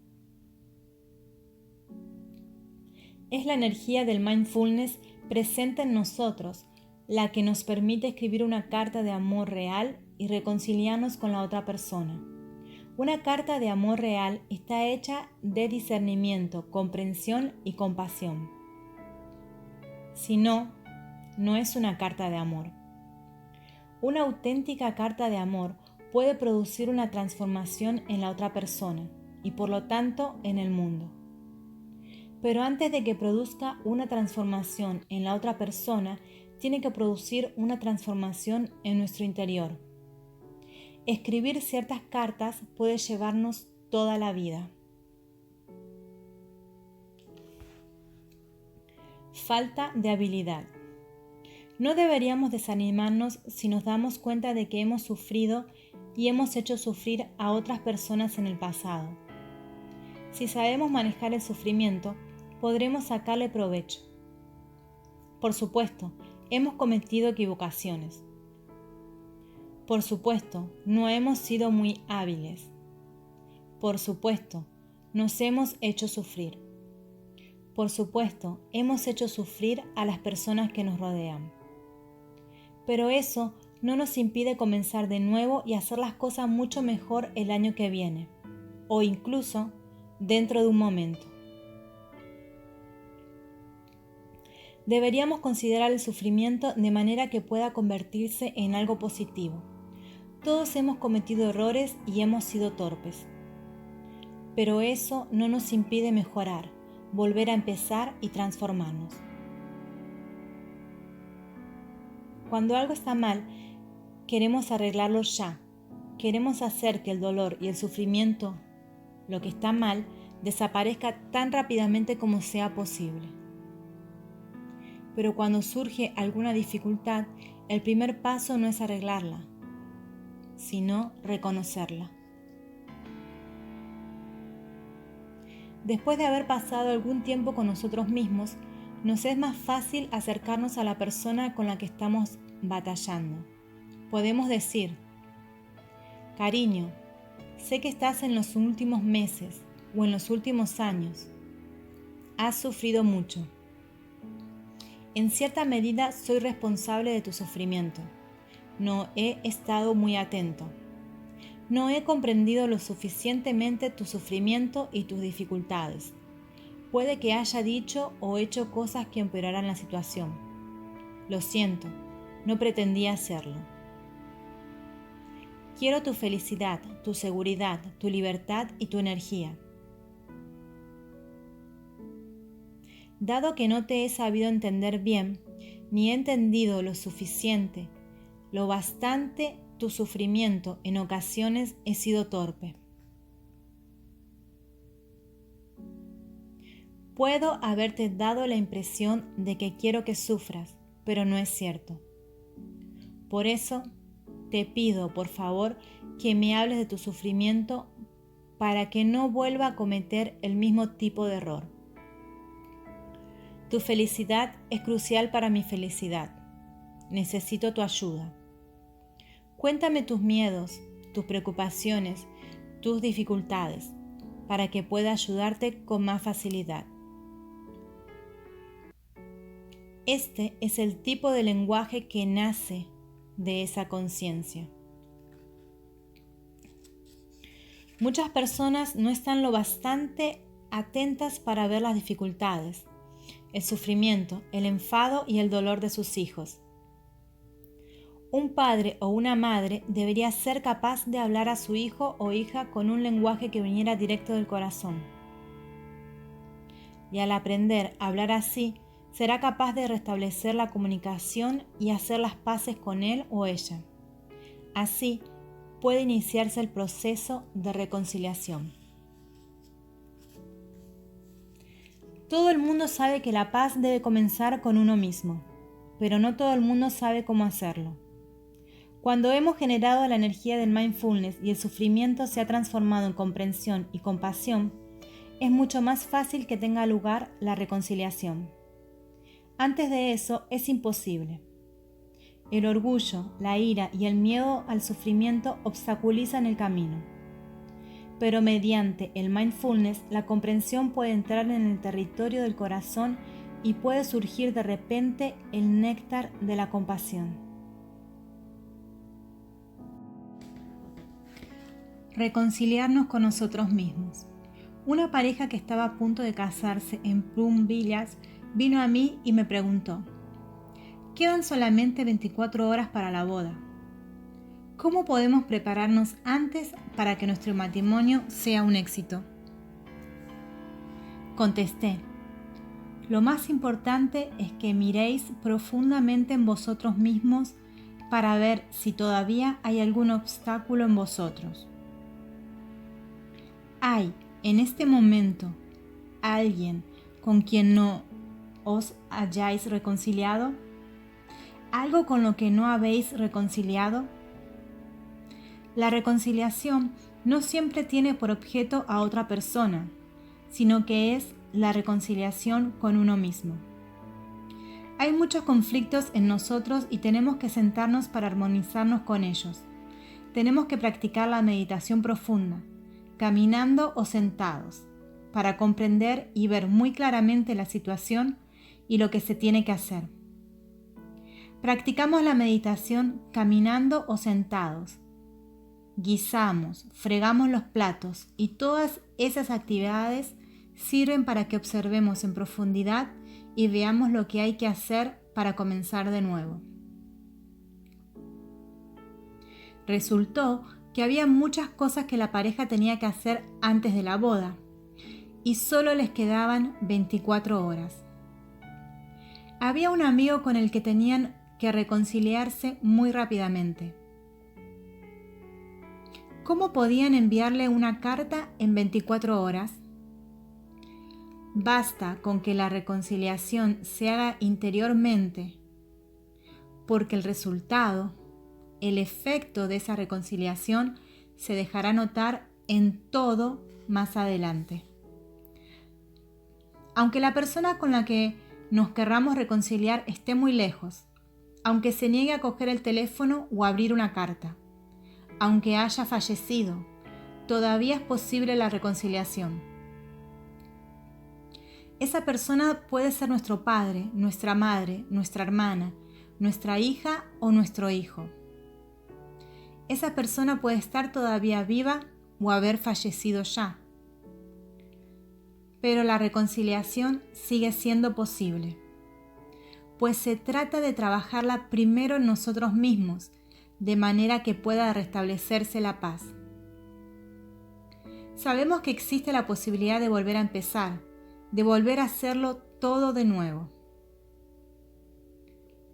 Es la energía del mindfulness presente en nosotros la que nos permite escribir una carta de amor real y reconciliarnos con la otra persona. Una carta de amor real está hecha de discernimiento, comprensión y compasión. Si no, no es una carta de amor. Una auténtica carta de amor puede producir una transformación en la otra persona y por lo tanto en el mundo. Pero antes de que produzca una transformación en la otra persona, tiene que producir una transformación en nuestro interior. Escribir ciertas cartas puede llevarnos toda la vida. Falta de habilidad. No deberíamos desanimarnos si nos damos cuenta de que hemos sufrido y hemos hecho sufrir a otras personas en el pasado. Si sabemos manejar el sufrimiento, podremos sacarle provecho. Por supuesto, hemos cometido equivocaciones. Por supuesto, no hemos sido muy hábiles. Por supuesto, nos hemos hecho sufrir. Por supuesto, hemos hecho sufrir a las personas que nos rodean. Pero eso no nos impide comenzar de nuevo y hacer las cosas mucho mejor el año que viene, o incluso dentro de un momento. Deberíamos considerar el sufrimiento de manera que pueda convertirse en algo positivo. Todos hemos cometido errores y hemos sido torpes. Pero eso no nos impide mejorar, volver a empezar y transformarnos. Cuando algo está mal, queremos arreglarlo ya. Queremos hacer que el dolor y el sufrimiento, lo que está mal, desaparezca tan rápidamente como sea posible. Pero cuando surge alguna dificultad, el primer paso no es arreglarla, sino reconocerla. Después de haber pasado algún tiempo con nosotros mismos, nos es más fácil acercarnos a la persona con la que estamos batallando. Podemos decir: cariño, sé que estás en los últimos meses o en los últimos años. Has sufrido mucho. En cierta medida soy responsable de tu sufrimiento. No he estado muy atento. No he comprendido lo suficientemente tu sufrimiento y tus dificultades. Puede que haya dicho o hecho cosas que empeoraran la situación. Lo siento, no pretendía hacerlo. Quiero tu felicidad, tu seguridad, tu libertad y tu energía. Dado que no te he sabido entender bien, ni he entendido lo suficiente, lo bastante tu sufrimiento, en ocasiones he sido torpe. Puedo haberte dado la impresión de que quiero que sufras, pero no es cierto. Por eso, te pido, por favor, que me hables de tu sufrimiento para que no vuelva a cometer el mismo tipo de error. Tu felicidad es crucial para mi felicidad. Necesito tu ayuda. Cuéntame tus miedos, tus preocupaciones, tus dificultades, para que pueda ayudarte con más facilidad. Este es el tipo de lenguaje que nace de esa conciencia. Muchas personas no están lo bastante atentas para ver las dificultades, el sufrimiento, el enfado y el dolor de sus hijos. Un padre o una madre debería ser capaz de hablar a su hijo o hija con un lenguaje que viniera directo del corazón. Y al aprender a hablar así, será capaz de restablecer la comunicación y hacer las paces con él o ella. Así puede iniciarse el proceso de reconciliación. Todo el mundo sabe que la paz debe comenzar con uno mismo, pero no todo el mundo sabe cómo hacerlo. Cuando hemos generado la energía del mindfulness y el sufrimiento se ha transformado en comprensión y compasión, es mucho más fácil que tenga lugar la reconciliación. Antes de eso es imposible. El orgullo, la ira y el miedo al sufrimiento obstaculizan el camino. Pero mediante el mindfulness, la comprensión puede entrar en el territorio del corazón y puede surgir de repente el néctar de la compasión. Reconciliarnos con nosotros mismos. Una pareja que estaba a punto de casarse en Plum Village vino a mí y me preguntó: quedan solamente 24 horas para la boda. ¿Cómo podemos prepararnos antes para que nuestro matrimonio sea un éxito? Contesté: lo más importante es que miréis profundamente en vosotros mismos para ver si todavía hay algún obstáculo en vosotros. ¿Hay en este momento alguien con quien no os hayáis reconciliado? ¿Algo con lo que no habéis reconciliado? La reconciliación no siempre tiene por objeto a otra persona, sino que es la reconciliación con uno mismo. Hay muchos conflictos en nosotros y tenemos que sentarnos para armonizarnos con ellos. Tenemos que practicar la meditación profunda, caminando o sentados, para comprender y ver muy claramente la situación y lo que se tiene que hacer. Practicamos la meditación caminando o sentados. Guisamos, fregamos los platos y todas esas actividades sirven para que observemos en profundidad y veamos lo que hay que hacer para comenzar de nuevo. Resultó que había muchas cosas que la pareja tenía que hacer antes de la boda y solo les quedaban 24 horas. Había un amigo con el que tenían que reconciliarse muy rápidamente. ¿Cómo podían enviarle una carta en 24 horas? Basta con que la reconciliación se haga interiormente, porque el resultado, el efecto de esa reconciliación se dejará notar en todo más adelante. Aunque la persona con la que nos querramos reconciliar esté muy lejos, aunque se niegue a coger el teléfono o abrir una carta, aunque haya fallecido, todavía es posible la reconciliación. Esa persona puede ser nuestro padre, nuestra madre, nuestra hermana, nuestra hija o nuestro hijo. Esa persona puede estar todavía viva o haber fallecido ya. Pero la reconciliación sigue siendo posible, pues se trata de trabajarla primero en nosotros mismos, de manera que pueda restablecerse la paz. Sabemos que existe la posibilidad de volver a empezar, de volver a hacerlo todo de nuevo.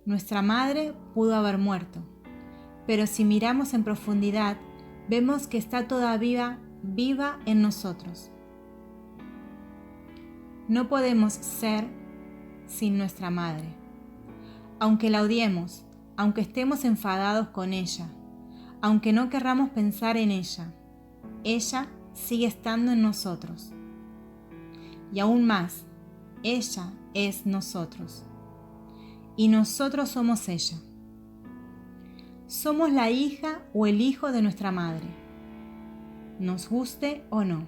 Nuestra madre pudo haber muerto, pero si miramos en profundidad, vemos que está todavía viva en nosotros. No podemos ser sin nuestra madre. Aunque la odiemos, aunque estemos enfadados con ella, aunque no querramos pensar en ella sigue estando en nosotros. Y aún más, ella es nosotros. Y nosotros somos ella. Somos la hija o el hijo de nuestra madre, nos guste o no.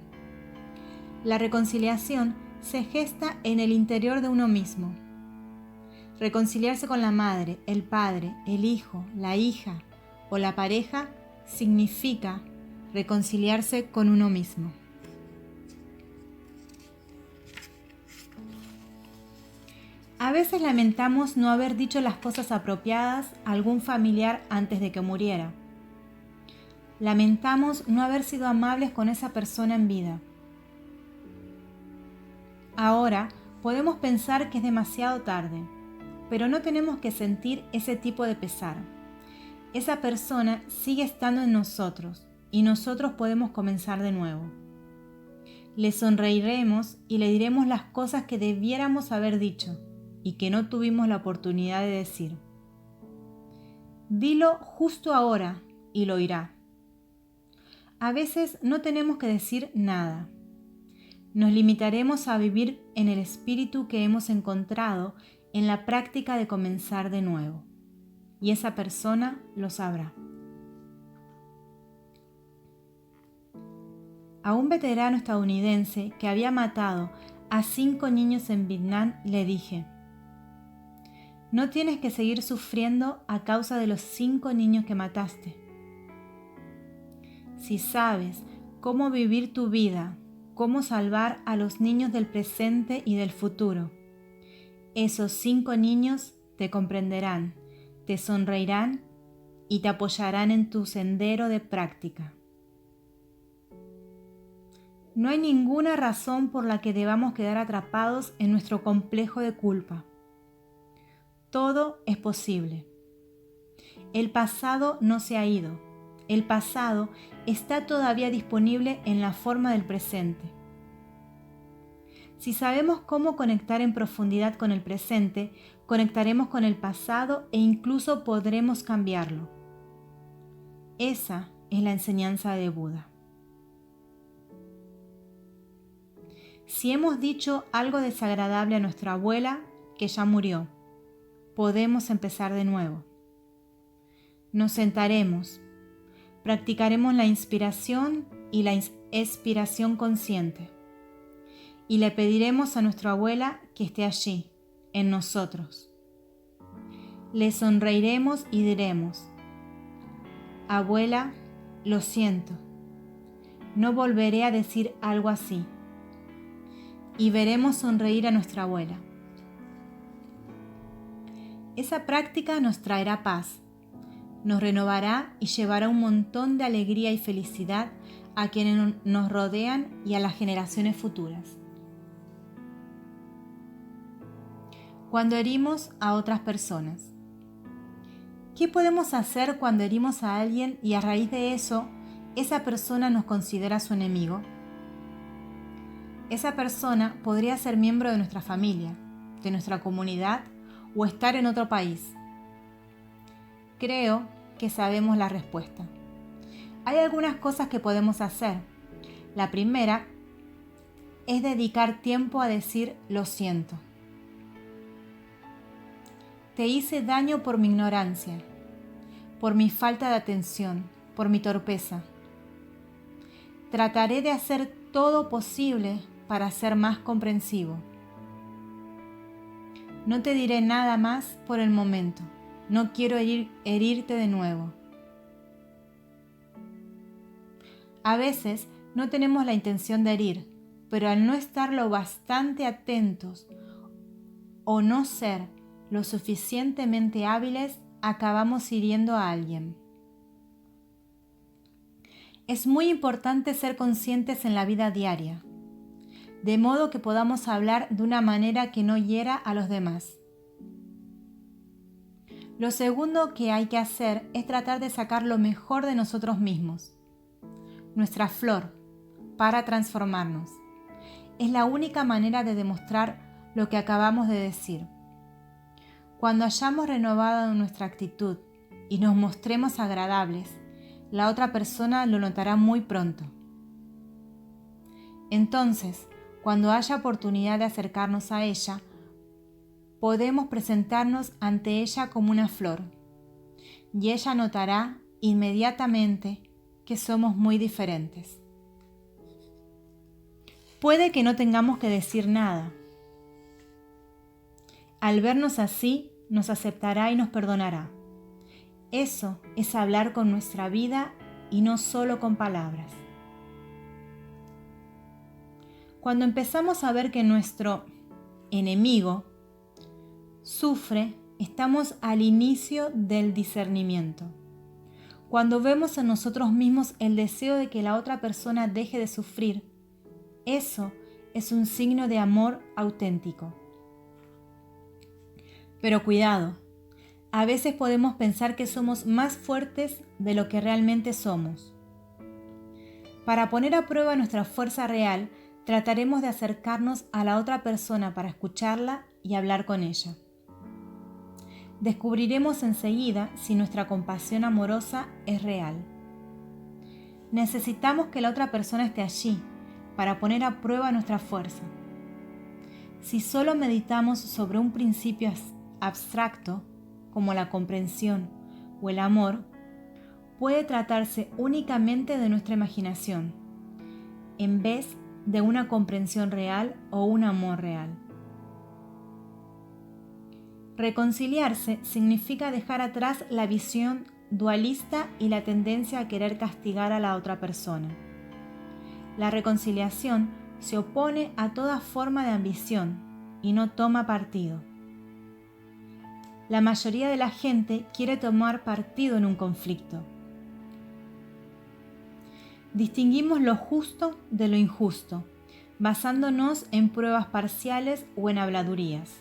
La reconciliación se gesta en el interior de uno mismo. Reconciliarse con la madre, el padre, el hijo, la hija o la pareja significa reconciliarse con uno mismo. A veces lamentamos no haber dicho las cosas apropiadas a algún familiar antes de que muriera. Lamentamos no haber sido amables con esa persona en vida. Ahora podemos pensar que es demasiado tarde, pero no tenemos que sentir ese tipo de pesar. Esa persona sigue estando en nosotros y nosotros podemos comenzar de nuevo. Le sonreiremos y le diremos las cosas que debiéramos haber dicho y que no tuvimos la oportunidad de decir. Dilo justo ahora y lo oirá. A veces no tenemos que decir nada. Nos limitaremos a vivir en el espíritu que hemos encontrado en la práctica de comenzar de nuevo, y esa persona lo sabrá. A un veterano estadounidense que había matado a 5 niños en Vietnam le dije: no tienes que seguir sufriendo a causa de los 5 niños que mataste. Si sabes cómo vivir tu vida, cómo salvar a los niños del presente y del futuro, esos 5 niños te comprenderán, te sonreirán y te apoyarán en tu sendero de práctica. No hay ninguna razón por la que debamos quedar atrapados en nuestro complejo de culpa. Todo es posible. El pasado no se ha ido. El pasado está todavía disponible en la forma del presente. Si sabemos cómo conectar en profundidad con el presente, conectaremos con el pasado e incluso podremos cambiarlo. Esa es la enseñanza de Buda. Si hemos dicho algo desagradable a nuestra abuela, que ya murió, podemos empezar de nuevo. Nos sentaremos, practicaremos la inspiración y la expiración consciente y le pediremos a nuestra abuela que esté allí, en nosotros. Le sonreiremos y diremos: abuela, lo siento, no volveré a decir algo así. Y veremos sonreír a nuestra abuela. Esa práctica nos traerá paz, nos renovará y llevará un montón de alegría y felicidad a quienes nos rodean y a las generaciones futuras. Cuando herimos a otras personas. ¿Qué podemos hacer cuando herimos a alguien y a raíz de eso, esa persona nos considera su enemigo? Esa persona podría ser miembro de nuestra familia, de nuestra comunidad o estar en otro país. Creo que sabemos la respuesta. Hay algunas cosas que podemos hacer. La primera es dedicar tiempo a decir lo siento. Te hice daño por mi ignorancia, por mi falta de atención, por mi torpeza. Trataré de hacer todo posible para ser más comprensivo. No te diré nada más por el momento. No quiero herirte de nuevo. A veces no tenemos la intención de herir, pero al no estar lo bastante atentos o no ser lo suficientemente hábiles, acabamos hiriendo a alguien. Es muy importante ser conscientes en la vida diaria, de modo que podamos hablar de una manera que no hiera a los demás. Lo segundo que hay que hacer es tratar de sacar lo mejor de nosotros mismos, nuestra flor, para transformarnos. Es la única manera de demostrar lo que acabamos de decir. Cuando hayamos renovado nuestra actitud y nos mostremos agradables, la otra persona lo notará muy pronto. Entonces, cuando haya oportunidad de acercarnos a ella, podemos presentarnos ante ella como una flor, y ella notará inmediatamente que somos muy diferentes. Puede que no tengamos que decir nada. Al vernos así, nos aceptará y nos perdonará. Eso es hablar con nuestra vida y no solo con palabras. Cuando empezamos a ver que nuestro enemigo sufre, estamos al inicio del discernimiento. Cuando vemos en nosotros mismos el deseo de que la otra persona deje de sufrir, eso es un signo de amor auténtico. Pero cuidado, a veces podemos pensar que somos más fuertes de lo que realmente somos. Para poner a prueba nuestra fuerza real, trataremos de acercarnos a la otra persona para escucharla y hablar con ella. Descubriremos enseguida si nuestra compasión amorosa es real. Necesitamos que la otra persona esté allí para poner a prueba nuestra fuerza. Si solo meditamos sobre un principio abstracto, como la comprensión o el amor, puede tratarse únicamente de nuestra imaginación, en vez de una comprensión real o un amor real. Reconciliarse significa dejar atrás la visión dualista y la tendencia a querer castigar a la otra persona. La reconciliación se opone a toda forma de ambición y no toma partido. La mayoría de la gente quiere tomar partido en un conflicto. Distinguimos lo justo de lo injusto, basándonos en pruebas parciales o en habladurías.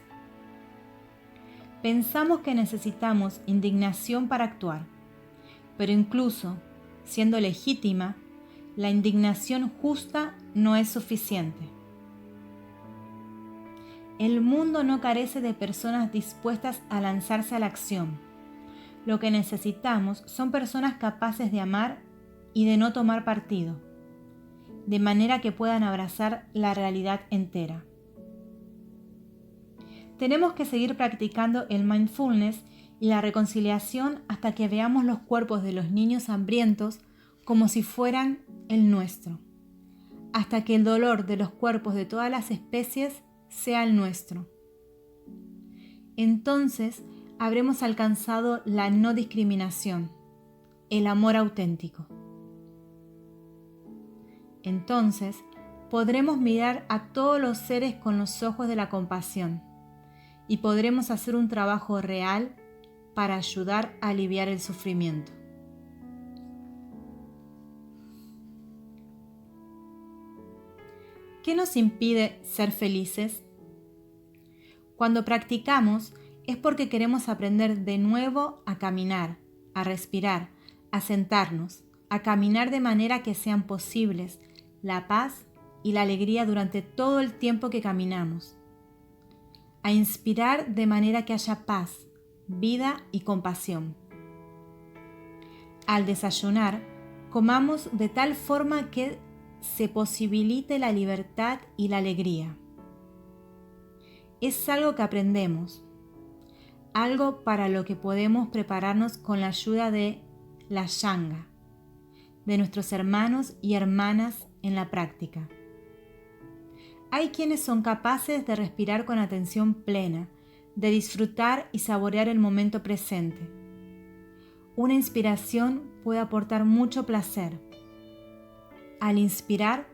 Pensamos que necesitamos indignación para actuar, pero incluso siendo legítima, la indignación justa no es suficiente. El mundo no carece de personas dispuestas a lanzarse a la acción. Lo que necesitamos son personas capaces de amar y de no tomar partido, de manera que puedan abrazar la realidad entera. Tenemos que seguir practicando el mindfulness y la reconciliación hasta que veamos los cuerpos de los niños hambrientos como si fueran el nuestro, hasta que el dolor de los cuerpos de todas las especies sea el nuestro. Entonces habremos alcanzado la no discriminación, el amor auténtico. Entonces podremos mirar a todos los seres con los ojos de la compasión y podremos hacer un trabajo real para ayudar a aliviar el sufrimiento. ¿Qué nos impide ser felices? Cuando practicamos es porque queremos aprender de nuevo a caminar, a respirar, a sentarnos, a caminar de manera que sean posibles la paz y la alegría durante todo el tiempo que caminamos. A inspirar de manera que haya paz, vida y compasión. Al desayunar, comamos de tal forma que se posibilite la libertad y la alegría. Es algo que aprendemos, algo para lo que podemos prepararnos con la ayuda de la Sangha, de nuestros hermanos y hermanas en la práctica. Hay quienes son capaces de respirar con atención plena, de disfrutar y saborear el momento presente. Una inspiración puede aportar mucho placer. Al inspirar,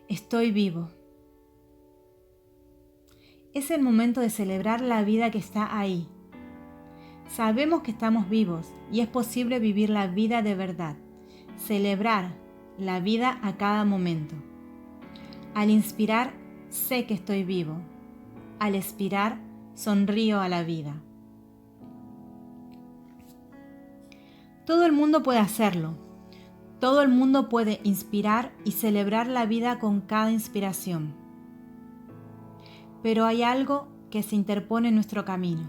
estoy vivo. Es el momento de celebrar la vida que está ahí. Sabemos que estamos vivos y es posible vivir la vida de verdad, celebrar la vida a cada momento. Al inspirar, sé que estoy vivo. Al expirar, sonrío a la vida. Todo el mundo puede hacerlo. Todo el mundo puede inspirar y celebrar la vida con cada inspiración. Pero hay algo que se interpone en nuestro camino.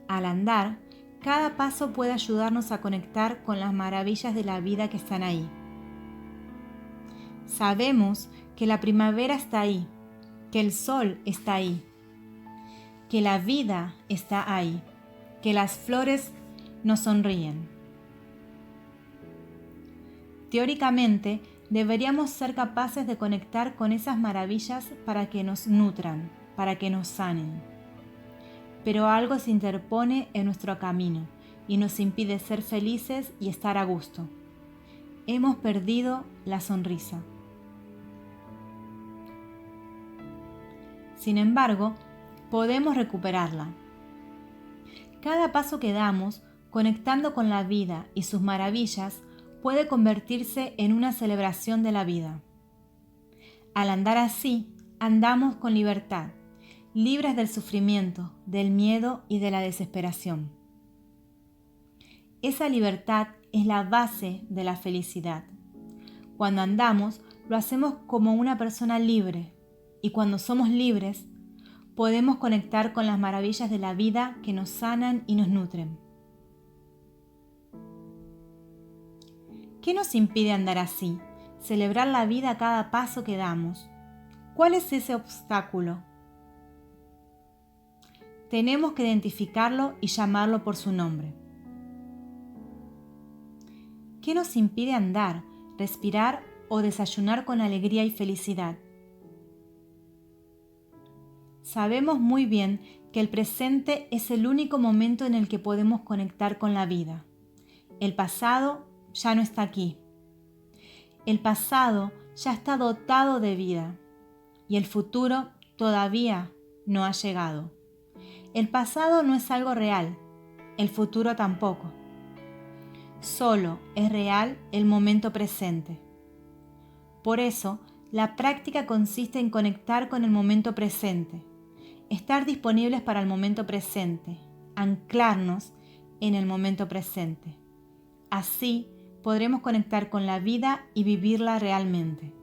Al andar, cada paso puede ayudarnos a conectar con las maravillas de la vida que están ahí. Sabemos que la primavera está ahí, que el sol está ahí, que la vida está ahí, que las flores nos sonríen. Teóricamente, deberíamos ser capaces de conectar con esas maravillas para que nos nutran, para que nos sanen. Pero algo se interpone en nuestro camino y nos impide ser felices y estar a gusto. Hemos perdido la sonrisa. Sin embargo, podemos recuperarla. Cada paso que damos, conectando con la vida y sus maravillas, puede convertirse en una celebración de la vida. Al andar así, andamos con libertad, libres del sufrimiento, del miedo y de la desesperación. Esa libertad es la base de la felicidad. Cuando andamos, lo hacemos como una persona libre, y cuando somos libres, podemos conectar con las maravillas de la vida que nos sanan y nos nutren. ¿Qué nos impide andar así? Celebrar la vida a cada paso que damos. ¿Cuál es ese obstáculo? Tenemos que identificarlo y llamarlo por su nombre. ¿Qué nos impide andar, respirar o desayunar con alegría y felicidad? Sabemos muy bien que el presente es el único momento en el que podemos conectar con la vida. El pasado ya no está aquí. El pasado ya está dotado de vida y el futuro todavía no ha llegado. El pasado no es algo real, el futuro tampoco. Solo es real el momento presente. Por eso, la práctica consiste en conectar con el momento presente, estar disponibles para el momento presente, anclarnos en el momento presente. Así podremos conectar con la vida y vivirla realmente.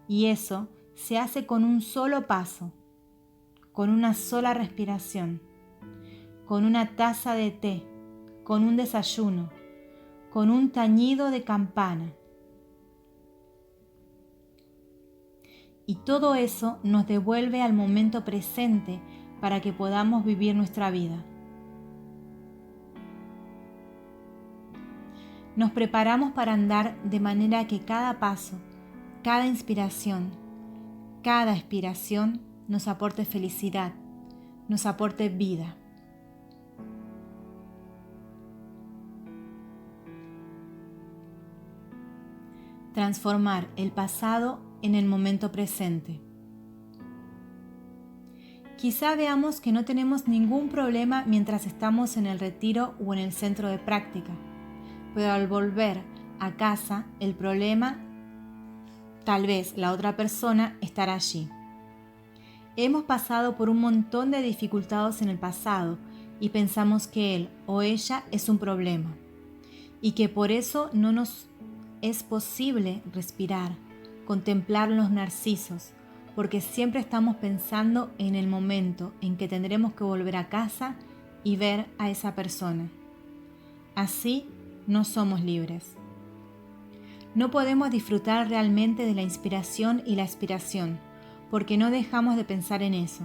Y eso se hace con un solo paso, con una sola respiración, con una taza de té, con un desayuno, con un tañido de campana. Y todo eso nos devuelve al momento presente para que podamos vivir nuestra vida. Nos preparamos para andar de manera que cada paso, cada inspiración, cada expiración nos aporte felicidad, nos aporte vida. Transformar el pasado en el momento presente. Quizá veamos que no tenemos ningún problema mientras estamos en el retiro o en el centro de práctica, pero al volver a casa el problema, tal vez la otra persona, estará allí. Hemos pasado por un montón de dificultades en el pasado y pensamos que él o ella es un problema y que por eso no nos es posible respirar, contemplar los narcisos, porque siempre estamos pensando en el momento en que tendremos que volver a casa y ver a esa persona. Así no somos libres. No podemos disfrutar realmente de la inspiración y la expiración, porque no dejamos de pensar en eso.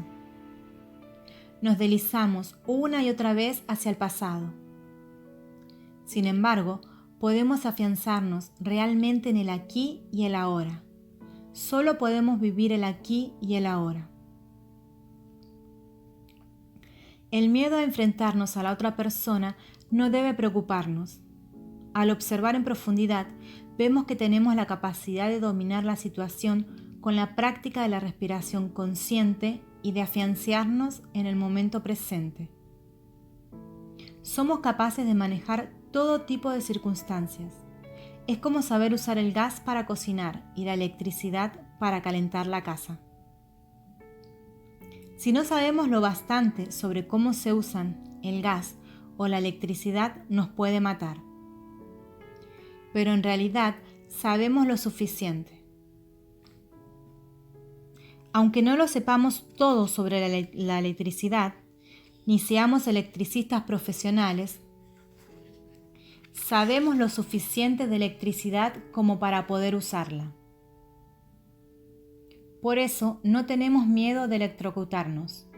Nos deslizamos una y otra vez hacia el pasado. Sin embargo, podemos afianzarnos realmente en el aquí y el ahora. Solo podemos vivir el aquí y el ahora. El miedo a enfrentarnos a la otra persona no debe preocuparnos. Al observar en profundidad, vemos que tenemos la capacidad de dominar la situación con la práctica de la respiración consciente y de afianzarnos en el momento presente. Somos capaces de manejar todo tipo de circunstancias. Es como saber usar el gas para cocinar y la electricidad para calentar la casa. Si no sabemos lo bastante sobre cómo se usan el gas o la electricidad, nos puede matar. Pero en realidad sabemos lo suficiente. Aunque no lo sepamos todo sobre la electricidad, ni seamos electricistas profesionales, Sabemos lo suficiente de electricidad como para poder usarla. Por eso no tenemos miedo de electrocutarnos.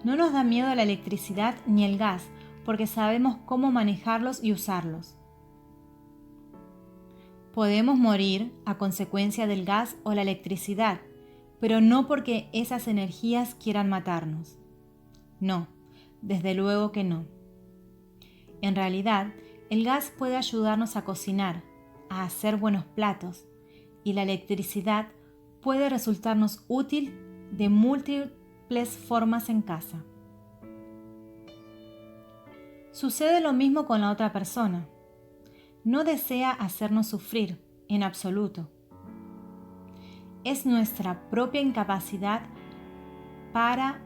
No nos da miedo la electricidad ni el gas, porque sabemos cómo manejarlos y usarlos. Podemos morir a consecuencia del gas o la electricidad, pero no porque esas energías quieran matarnos. No, desde luego que no. En realidad, el gas puede ayudarnos a cocinar, a hacer buenos platos, y la electricidad puede resultarnos útil de múltiples formas en casa. Sucede lo mismo con la otra persona. No desea hacernos sufrir en absoluto. Es nuestra propia incapacidad para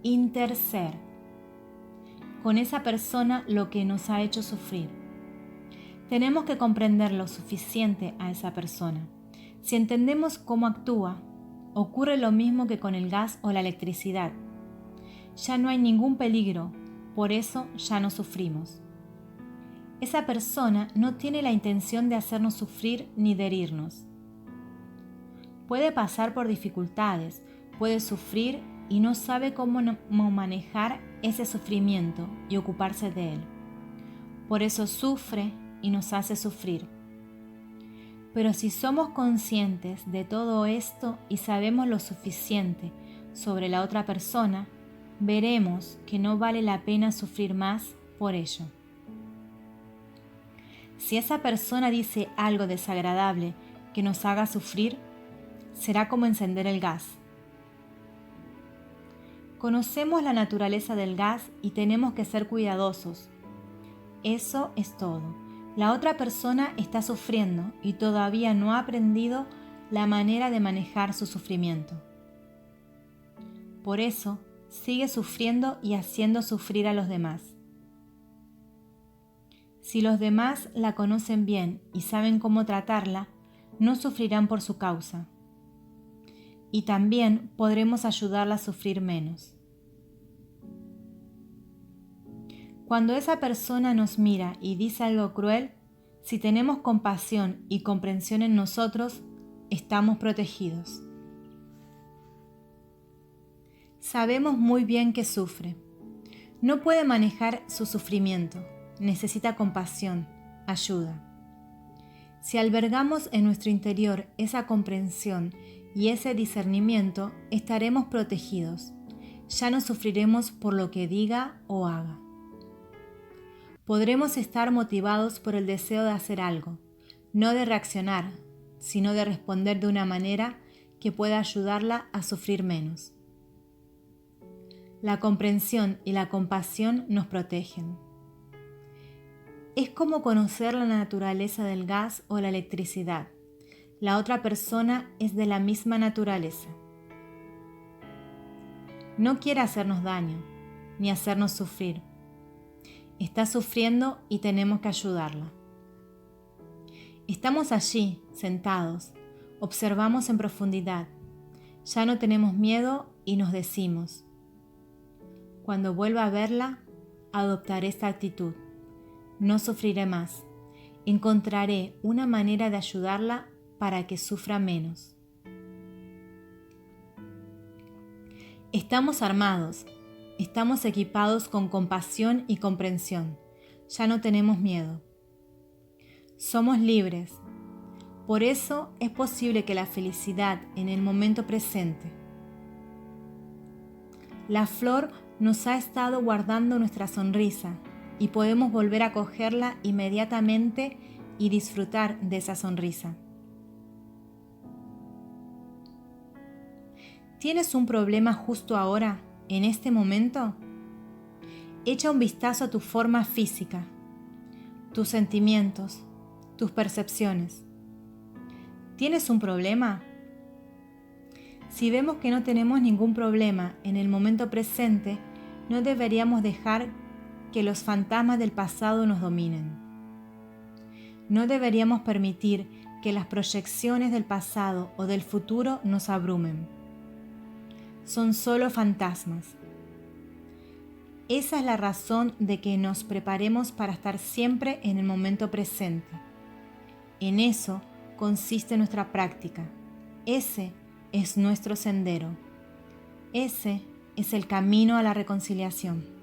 interceder con esa persona lo que nos ha hecho sufrir. Tenemos que comprender lo suficiente a esa persona. Si entendemos cómo actúa, ocurre lo mismo que con el gas o la electricidad. Ya no hay ningún peligro, por eso ya no sufrimos. Esa persona no tiene la intención de hacernos sufrir ni de herirnos. Puede pasar por dificultades, puede sufrir y no sabe cómo manejar ese sufrimiento y ocuparse de él. Por eso sufre y nos hace sufrir. Pero si somos conscientes de todo esto y sabemos lo suficiente sobre la otra persona, veremos que no vale la pena sufrir más por ello. Si esa persona dice algo desagradable que nos haga sufrir, será como encender el gas. Conocemos la naturaleza del gas y tenemos que ser cuidadosos. Eso es todo. La otra persona está sufriendo y todavía no ha aprendido la manera de manejar su sufrimiento. Por eso, sigue sufriendo y haciendo sufrir a los demás. Si los demás la conocen bien y saben cómo tratarla, no sufrirán por su causa. Y también podremos ayudarla a sufrir menos. Cuando esa persona nos mira y dice algo cruel, si tenemos compasión y comprensión en nosotros, estamos protegidos. Sabemos muy bien que sufre. No puede manejar su sufrimiento. Necesita compasión, ayuda. Si albergamos en nuestro interior esa comprensión y ese discernimiento, estaremos protegidos. Ya no sufriremos por lo que diga o haga. Podremos estar motivados por el deseo de hacer algo, no de reaccionar, sino de responder de una manera que pueda ayudarla a sufrir menos. La comprensión y la compasión nos protegen. Es como conocer la naturaleza del gas o la electricidad. La otra persona es de la misma naturaleza. No quiere hacernos daño, ni hacernos sufrir. Está sufriendo y tenemos que ayudarla. Estamos allí, sentados, observamos en profundidad. Ya no tenemos miedo y nos decimos: cuando vuelva a verla, adoptaré esta actitud. No sufriré más. Encontraré una manera de ayudarla para que sufra menos. Estamos armados. Estamos equipados con compasión y comprensión. Ya no tenemos miedo. Somos libres. Por eso es posible que la felicidad en el momento presente. La flor nos ha estado guardando nuestra sonrisa y podemos volver a cogerla inmediatamente y disfrutar de esa sonrisa. ¿Tienes un problema justo ahora? En este momento, echa un vistazo a tu forma física, tus sentimientos, tus percepciones. ¿Tienes un problema? Si vemos que no tenemos ningún problema en el momento presente, no deberíamos dejar que los fantasmas del pasado nos dominen. No deberíamos permitir que las proyecciones del pasado o del futuro nos abrumen. Son solo fantasmas. Esa es la razón de que nos preparemos para estar siempre en el momento presente. En eso consiste nuestra práctica. Ese es nuestro sendero. Ese es el camino a la reconciliación.